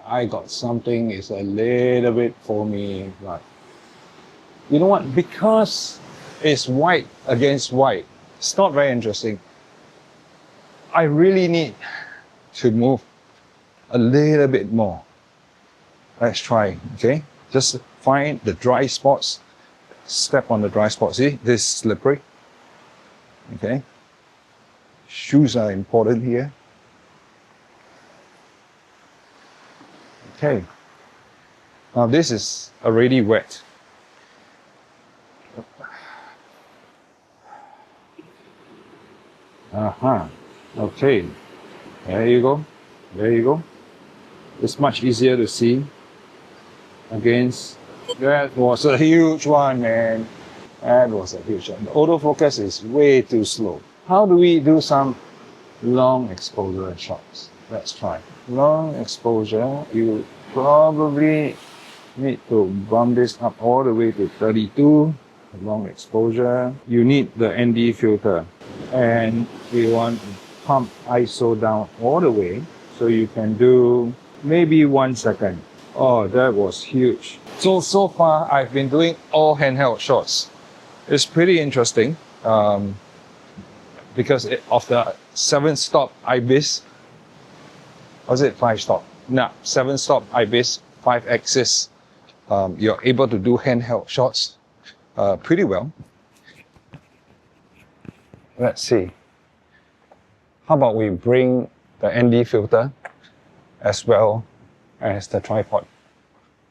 I got something. It's a little bit foamy, but you know what? Because it's white against white, it's not very interesting. I really need to move a little bit more. Let's try, okay? Just find the dry spots, step on the dry spots. See, this is slippery, okay? Shoes are important here. Okay, now this is already wet. Okay, there you go. It's much easier to see against. That was a huge one, man. That was a huge one. The autofocus is way too slow. How do we do some long exposure shots. Let's try. Long exposure, you probably need to bump this up all the way to 32. Long exposure. You need the ND filter. And we want to pump ISO down all the way so you can do maybe 1 second. Oh, that was huge. So far I've been doing all handheld shots. It's pretty interesting because of the 7-stop IBIS. Was it 5-stop? No, 7-stop IBIS, 5-axis. You're able to do handheld shots pretty well. Let's see. How about we bring the ND filter as well as the tripod?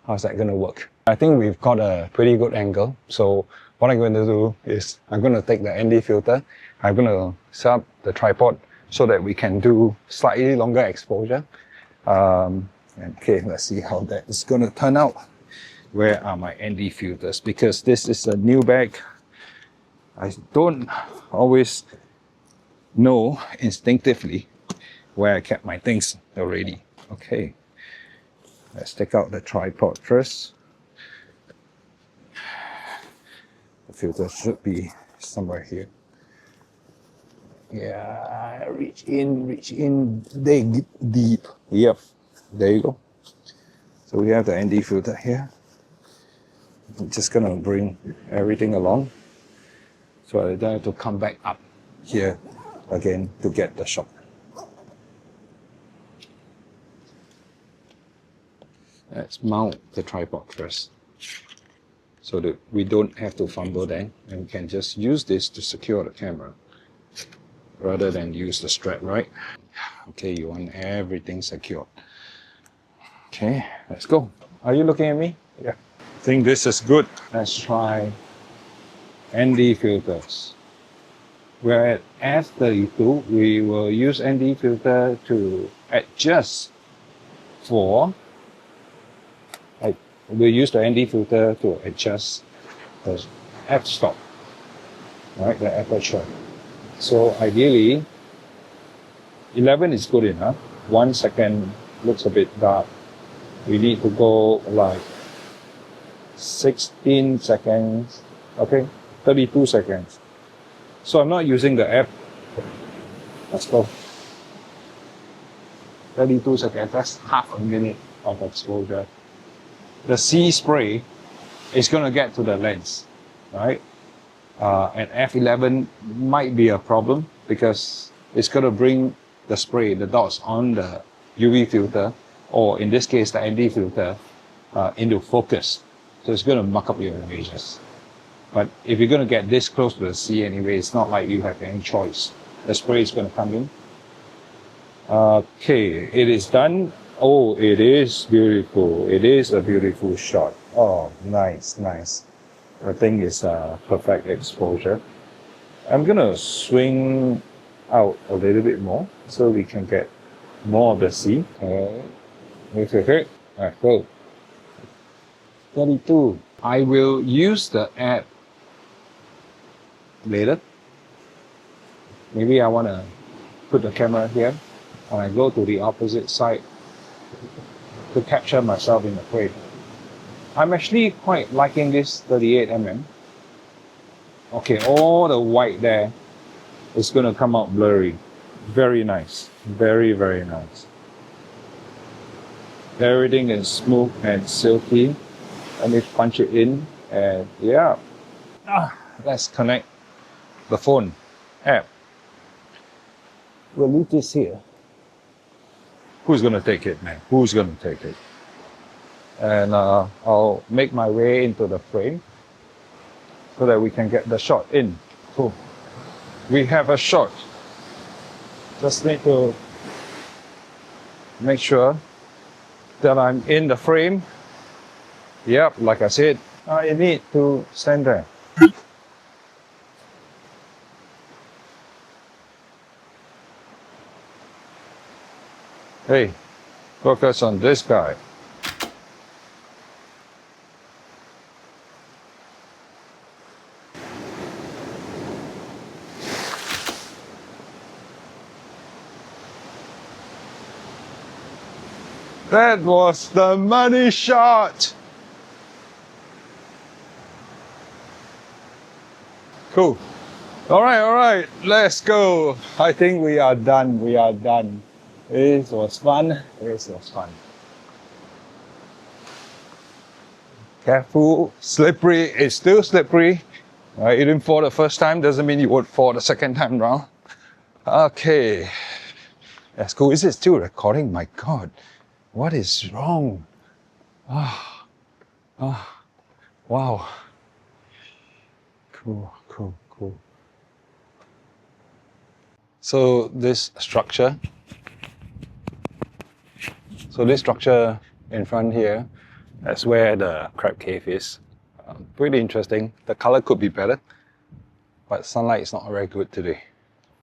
How's that going to work? I think we've got a pretty good angle. So what I'm going to do is I'm going to take the ND filter. I'm going to set up the tripod so that we can do slightly longer exposure. Okay, let's see how that is going to turn out. Where are my ND filters? Because this is a new bag. I don't always know instinctively where I kept my things already. Okay, let's take out the tripod first. The filter should be somewhere here. Yeah, reach in, dig deep. Yep, there you go. So we have the ND filter here. I'm just gonna bring everything along so I don't have to come back up here again to get the shot. Let's mount the tripod first so that we don't have to fumble there and we can just use this to secure the camera rather than use the strap, right? Okay, you want everything secured. Okay, let's go. Are you looking at me? Yeah. I think this is good. Let's try ND filters. We're at f32. We will use ND filter to adjust for, we'll use the ND filter to adjust the f-stop, right, the aperture. So ideally, 11 is good enough. 1 second looks a bit dark. We need to go like 16 seconds, okay, 32 seconds. So I'm not using the F. Let's go. 32 seconds, that's half a minute of exposure. The C spray is going to get to the lens, right? And F11 might be a problem because it's going to bring the spray, the dots on the UV filter, or in this case, the ND filter, into focus. So it's going to muck up your images. But if you're going to get this close to the sea anyway, it's not like you have any choice. The spray is going to come in. Okay, it is done. Oh, it is beautiful. It is a beautiful shot. Oh, nice, nice. I think it's a perfect exposure. I'm going to swing out a little bit more so we can get more of the sea. Okay. Alright, go. 32. I will use the app later. Maybe I want to put the camera here and I go to the opposite side to capture myself in the frame. I'm actually quite liking this 38mm. Okay, all the white there is going to come out blurry. Very nice. Very, very nice. Everything is smooth and silky. Let me punch it in and yeah. Let's connect the phone app. We'll leave this here. Who's going to take it, man? Who's going to take it? And I'll make my way into the frame so that we can get the shot in. Cool. We have a shot. Just need to make sure that I'm in the frame. Yep, like I said, I need to stand there. Hey, focus on this guy. That was the money shot. Cool. All right, let's go. I think we are done. This was fun. Careful, slippery. It's still slippery. You didn't fall the first time, doesn't mean you would fall the second time round. Okay. That's cool. Is it still recording? My God. What is wrong? Wow. Cool. So this structure in front here, that's where the crab cave is. Pretty interesting. The color could be better, but sunlight is not very good today.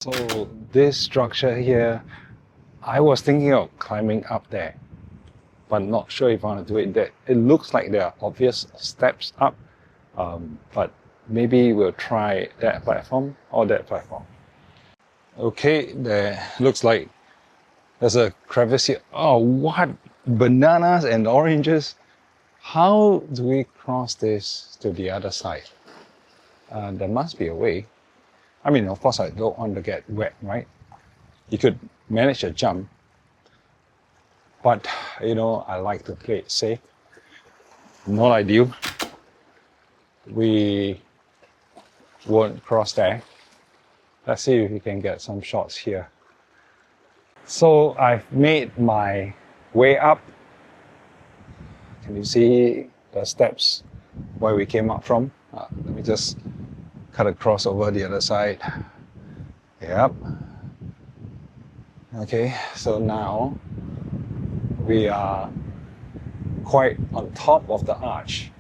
So this structure here, I was thinking of climbing up there, but not sure if I want to do it there. It looks like there are obvious steps up, but maybe we'll try that platform or that platform. Okay, there looks like there's a crevice here. Oh, what? Bananas and oranges? How do we cross this to the other side? There must be a way. I mean, of course, I don't want to get wet, right? You could manage a jump, but you know, I like to play it safe. Not ideal. We won't cross there. Let's see if we can get some shots here. So I've made my way up. Can you see the steps where we came up from? Let me just cut across over the other side. Yep. Okay, so now we are quite on top of the arch,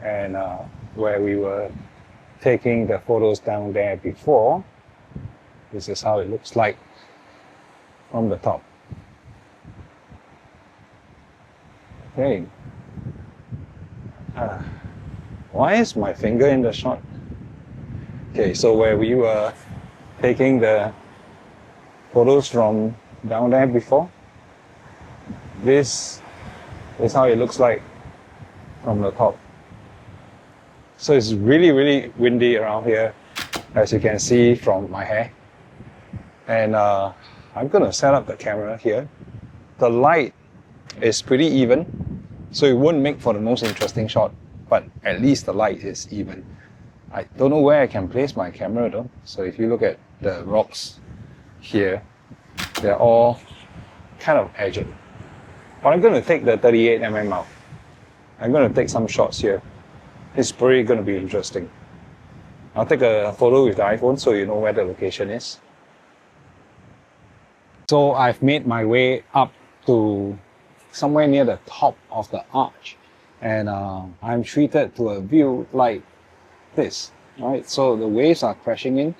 and where we were taking the photos down there before, this is how it looks like from the top. Okay. Why is my finger in the shot? Okay, so where we were taking the photos from down there before, this is how it looks like from the top. So it's really windy around here, as you can see from my hair. And I'm gonna set up the camera here. The light is pretty even, so it won't make for the most interesting shot, but at least the light is even. I don't know where I can place my camera though. So if you look at the rocks here, they're all kind of edged. But I'm gonna take the 38mm out. I'm gonna take some shots here. It's probably going to be interesting. I'll take a photo with the iPhone so you know where the location is. So I've made my way up to somewhere near the top of the arch, and I'm treated to a view like this, right? So the waves are crashing in.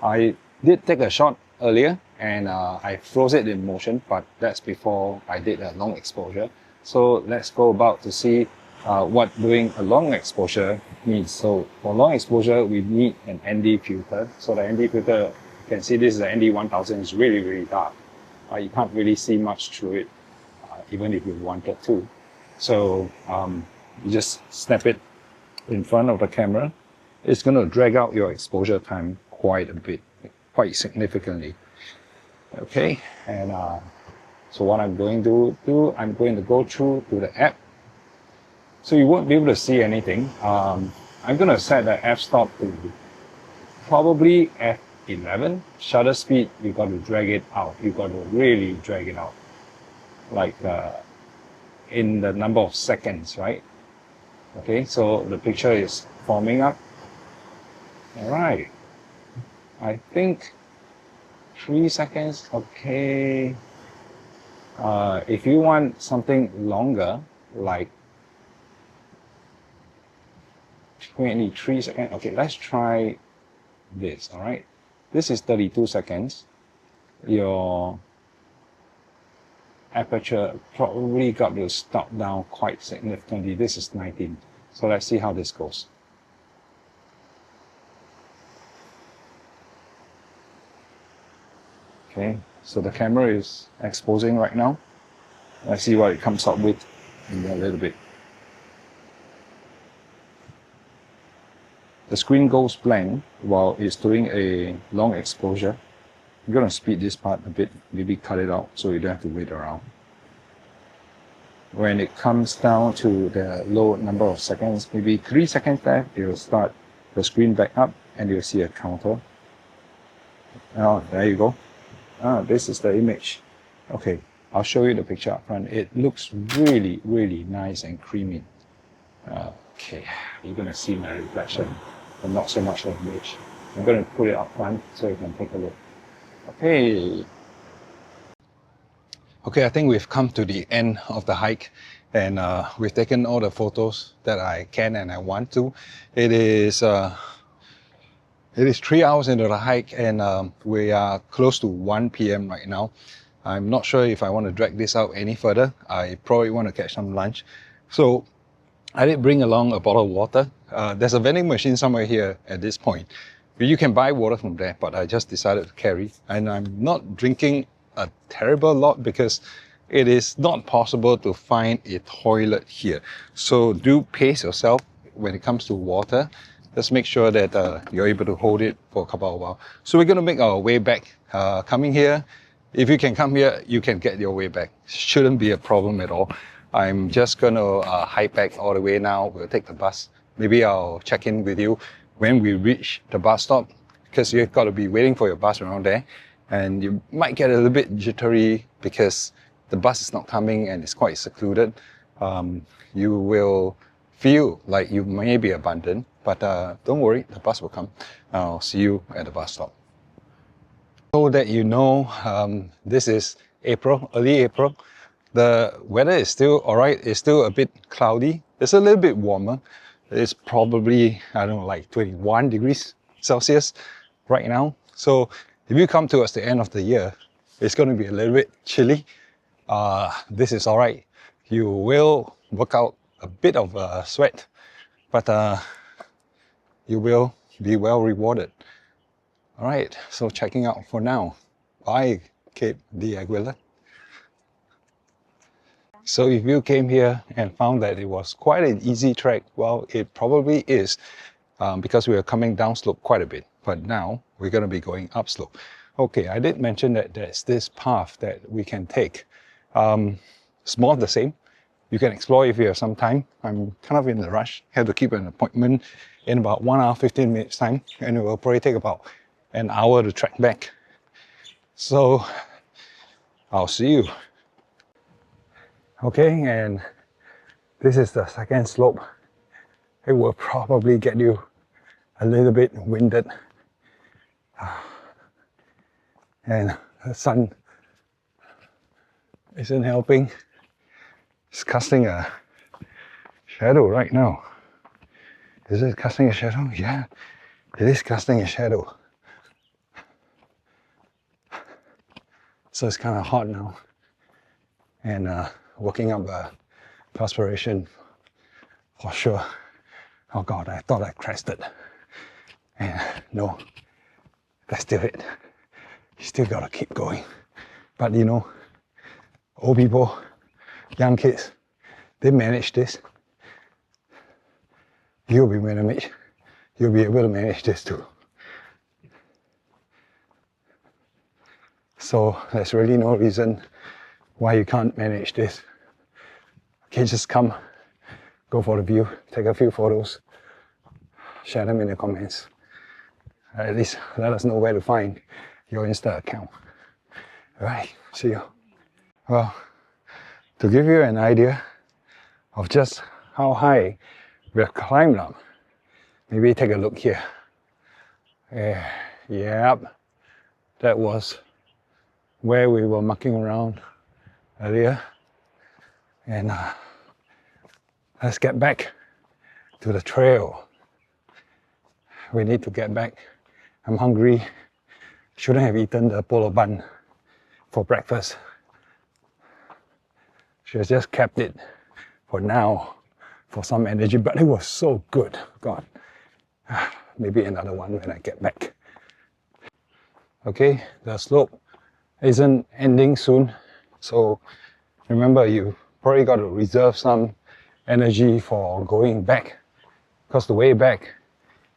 I did take a shot earlier, and I froze it in motion, but that's before I did a long exposure. So let's go about to see what doing a long exposure means. So for long exposure, we need an ND filter. So the ND filter, you can see this is the ND1000, it's really dark. You can't really see much through it, even if you wanted to. So you just snap it in front of the camera. It's going to drag out your exposure time quite a bit, quite significantly. Okay, and so what I'm going to do, I'm going to go through to the app. So you won't be able to see anything. I'm going to set the f-stop to probably f11. Shutter speed, you got to drag it out. You got to really drag it out. Like in the number of seconds, right? Okay, so the picture is forming up. All right. I think 3 seconds, okay. If you want something longer, like 23 seconds. Okay, let's try this, all right? This is 32 seconds. Your aperture probably got to stop down quite significantly. This is 19. So let's see how this goes. Okay, so the camera is exposing right now. Let's see what it comes up with in a little bit. The screen goes blank while it's doing a long exposure. I'm going to speed this part a bit, maybe cut it out so you don't have to wait around. When it comes down to the low number of seconds, maybe 3 seconds left, it will start the screen back up and you'll see a counter. Now, there you go. This is the image. Okay, I'll show you the picture up front. It looks really, really nice and creamy. Okay, you're going to see my reflection, but not so much the image. I'm going to put it up front so you can take a look. Okay. Okay, I think we've come to the end of the hike, and we've taken all the photos that I can and I want to. It is 3 hours into the hike, and we are close to 1 p.m. right now. I'm not sure if I want to drag this out any further. I probably want to catch some lunch. So I did bring along a bottle of water. There's a vending machine somewhere here at this point. You can buy water from there, but I just decided to carry. And I'm not drinking a terrible lot because it is not possible to find a toilet here. So do pace yourself when it comes to water. Just make sure that you're able to hold it for a couple of hours. So we're going to make our way back. Coming here, if you can come here, you can get your way back. Shouldn't be a problem at all. I'm just going to hike back all the way now. We'll take the bus. Maybe I'll check in with you when we reach the bus stop, because you've got to be waiting for your bus around there. And you might get a little bit jittery because the bus is not coming and it's quite secluded. You will feel like you may be abandoned, but don't worry, the bus will come. I'll see you at the bus stop. So that you know, this is April, early April. The weather is still alright, it's still a bit cloudy. It's a little bit warmer. It's probably, I don't know, like 21 degrees Celsius right now. So if you come towards the end of the year, it's going to be a little bit chilly. This is alright. You will work out a bit of sweat, but you will be well rewarded. Alright, so checking out for now. Bye, Cape d'Aguilar. So if you came here and found that it was quite an easy trek, well, it probably is, because we are coming downslope quite a bit. But now we're going to be going upslope. Okay, I did mention that there's this path that we can take. It's more of the same. You can explore if you have some time. I'm kind of in a rush. Have to keep an appointment in about 1 hour, 15 minutes time. And it will probably take about an hour to trek back. So I'll see you. Okay, and this is the second slope. It will probably get you a little bit winded. And the sun isn't helping. It's casting a shadow right now. Is it casting a shadow? Yeah, it is casting a shadow. So it's kind of hot now. And working up perspiration for sure. Oh God, I thought I crashed it. And no, that's still it. You still gotta keep going. But you know, old people, young kids, they manage this. You'll be able to manage this too. So there's really no reason why you can't manage this. Okay, just come, go for the view, take a few photos, share them in the comments. At least let us know where to find your Insta account. Alright, see you. Well, to give you an idea of just how high we've climbed up, maybe take a look here. Yep, that was where we were mucking around earlier. And let's get back to the trail. We need to get back. I'm hungry. Shouldn't have eaten the polo bun for breakfast. Should have just kept it for now for some energy, but it was so good. God, maybe another one when I get back. Okay, the slope isn't ending soon, so remember you probably got to reserve some energy for going back, because the way back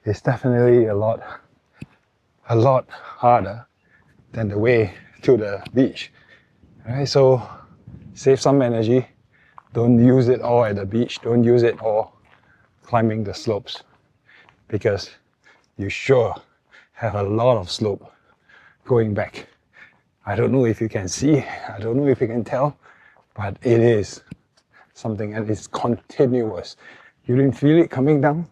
is definitely a lot harder than the way to the beach. Alright, so save some energy. Don't use it all at the beach. Don't use it all climbing the slopes, because you sure have a lot of slope going back. I don't know if you can see, I don't know if you can tell, but it is something that is continuous. You didn't feel it coming down,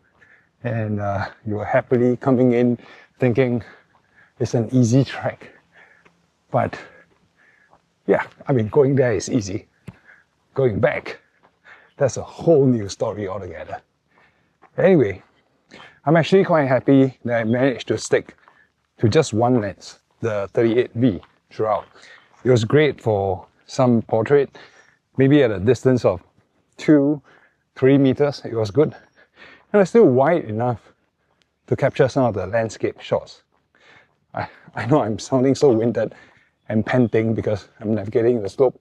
and you are happily coming in thinking it's an easy track. But yeah, I mean, going there is easy. Going back, that's a whole new story altogether. Anyway, I'm actually quite happy that I managed to stick to just one lens, the 38V, throughout. It was great for some portrait, maybe at a distance of 2-3 meters, it was good. And it's still wide enough to capture some of the landscape shots. I know I'm sounding so winded and panting because I'm navigating the slope.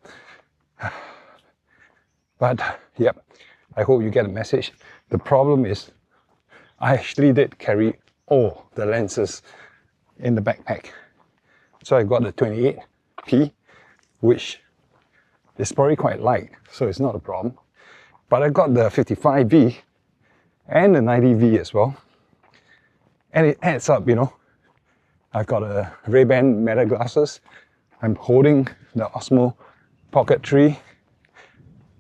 But yep, I hope you get a message. The problem is I actually did carry all the lenses in the backpack. So I got the 28P, which is probably quite light, so it's not a problem. But I got the 55V and the 90V as well. And it adds up, you know. I've got a Ray-Ban Meta glasses. I'm holding the Osmo Pocket 3.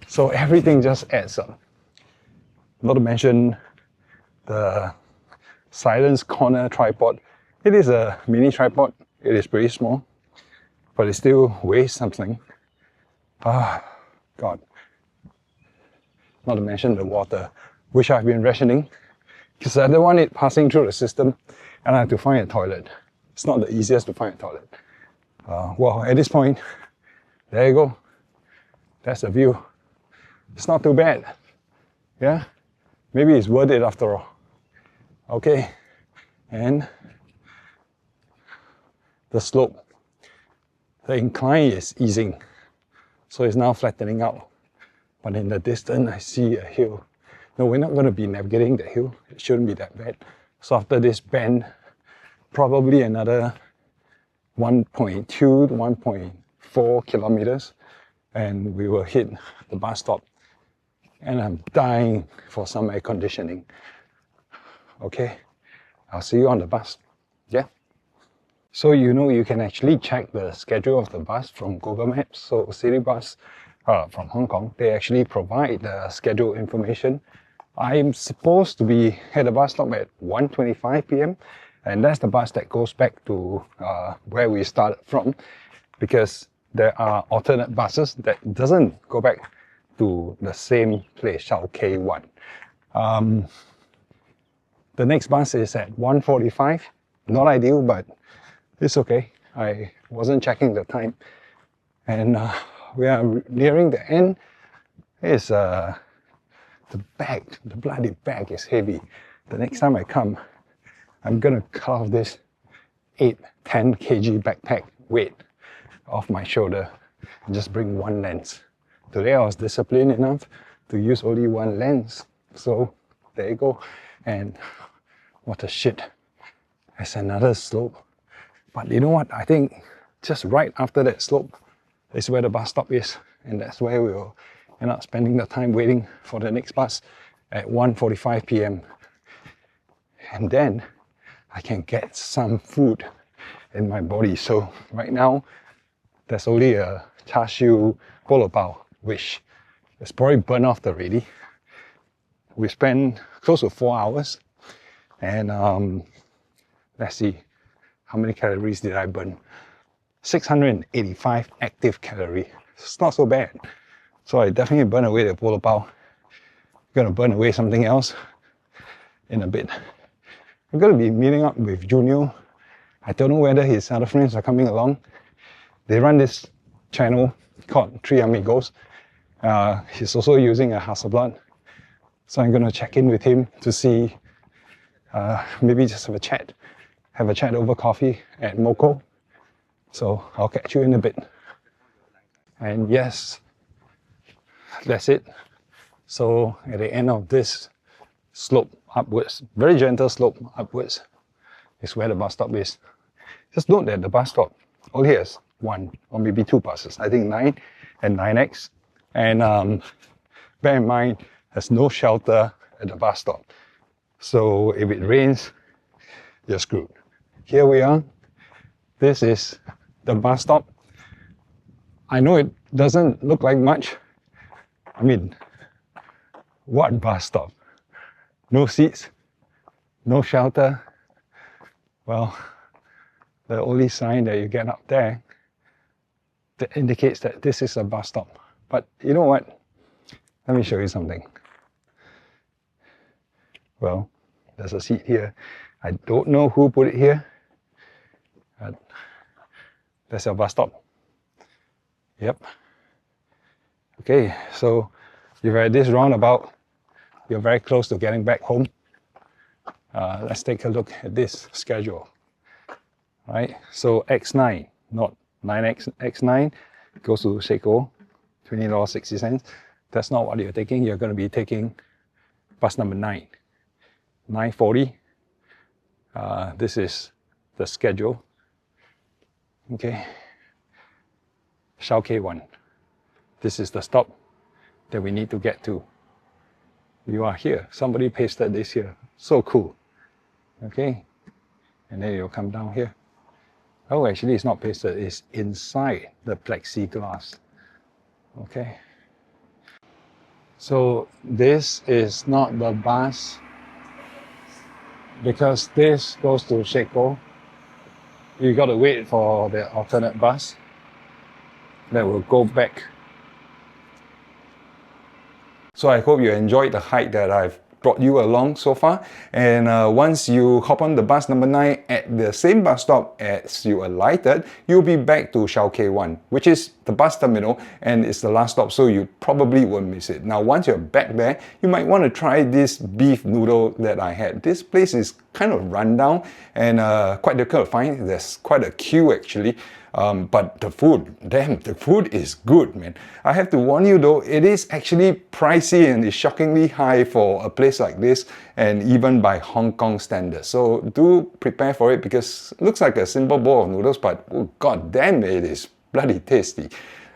So everything just adds up. Not to mention the silence corner tripod. It is a mini tripod. It is pretty small, but it still weighs something. Ah, God. Not to mention the water, which I've been rationing, because I don't want it passing through the system and I have to find a toilet. It's not the easiest to find a toilet. Well, at this point, there you go. That's the view. It's not too bad. Yeah? Maybe it's worth it after all. Okay. And the slope. The incline is easing. So it's now flattening out. But in the distance, I see a hill. No, we're not going to be navigating the hill. It shouldn't be that bad. So after this bend, probably another 1.2 to 1.4 kilometers, and we will hit the bus stop. And I'm dying for some air conditioning. Okay, I'll see you on the bus. Yeah. So you know you can actually check the schedule of the bus from Google Maps. So City Bus from Hong Kong, they actually provide the schedule information. I'm supposed to be at the bus stop at 1:25 p.m. and that's the bus that goes back to where we started from, because there are alternate buses that doesn't go back to the same place, Shao K1. The next bus is at 1:45. Not ideal, but it's okay. I wasn't checking the time. And we are nearing the end. It's the bloody bag is heavy. The next time I come, I'm gonna cut off this 8-10 kg backpack weight off my shoulder and just bring one lens. Today I was disciplined enough to use only one lens. So there you go. And what a shit. There's another slope. But you know what? I think just right after that slope is where the bus stop is. And that's where we will end up spending the time waiting for the next bus at 1:45 p.m. And then I can get some food in my body. So right now, there's only a char siu bolo bao, which is probably burnt off already. We spent close to 4 hours. And let's see, how many calories did I burn? 685 active calories. It's not so bad. So I definitely burn away the bolo bao. Gonna burn away something else in a bit. I'm gonna be meeting up with Junior. I don't know whether his other friends are coming along. They run this channel called Three Amigos. He's also using a Hasselblad. So I'm gonna check in with him to see, maybe just have a chat over coffee at Moko. So I'll catch you in a bit. And yes, That's it. So at the end of this slope upwards, very gentle slope upwards, is where the bus stop is. Just note that the bus stop only has one or maybe two buses. I think 9 and 9X. And bear in mind, there's no shelter at the bus stop. So if it rains, you're screwed. Here we are. This is the bus stop. I know it doesn't look like much. I mean, what bus stop? No seats, no shelter. Well, the only sign that you get up there that indicates that this is a bus stop. But you know what? Let me show you something. Well, there's a seat here. I don't know who put it here, but that's your bus stop. Yep. Okay, so you're at this roundabout. You're very close to getting back home. Let's take a look at this schedule. Right, so X9, not 9X, X9 goes to Seiko, $20.60. That's not what you're taking. You're going to be taking bus number 9, 9:40. This is the schedule. Okay, Shao K1. This is the stop that we need to get to. You are here. Somebody pasted this here. So cool. Okay, and then you'll come down here. Oh, actually, it's not pasted. It's inside the plexiglass. Okay. So this is not the bus because this goes to Seiko. You got to wait for the alternate bus that will go back. So I hope you enjoyed the hike that I've brought you along so far. And once you hop on the bus number 9 at the same bus stop as you alighted, you'll be back to Shao K1, which is the bus terminal and it's the last stop, so you probably won't miss it. Now, once you're back there, you might want to try this beef noodle that I had. This place is kind of run down and quite difficult to find. There's quite a queue actually. But the food, damn, the food is good, man. I have to warn you though, it is actually pricey and is shockingly high for a place like this and even by Hong Kong standards. So do prepare for it because it looks like a simple bowl of noodles, but oh, god damn, it is bloody tasty.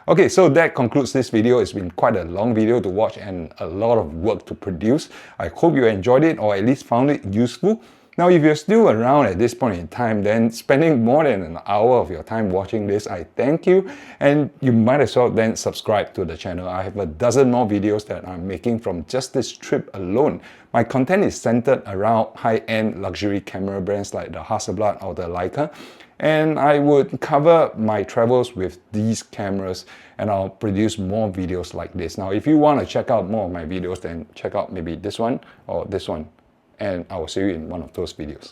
Okay, so that concludes this video. It's been quite a long video to watch and a lot of work to produce. I hope you enjoyed it or at least found it useful. Now, if you're still around at this point in time, then spending more than an hour of your time watching this, I thank you. And you might as well then subscribe to the channel. I have a dozen more videos that I'm making from just this trip alone. My content is centered around high-end luxury camera brands like the Hasselblad or the Leica. And I would cover my travels with these cameras and I'll produce more videos like this. Now, if you want to check out more of my videos, then check out maybe this one or this one. And I will see you in one of those videos.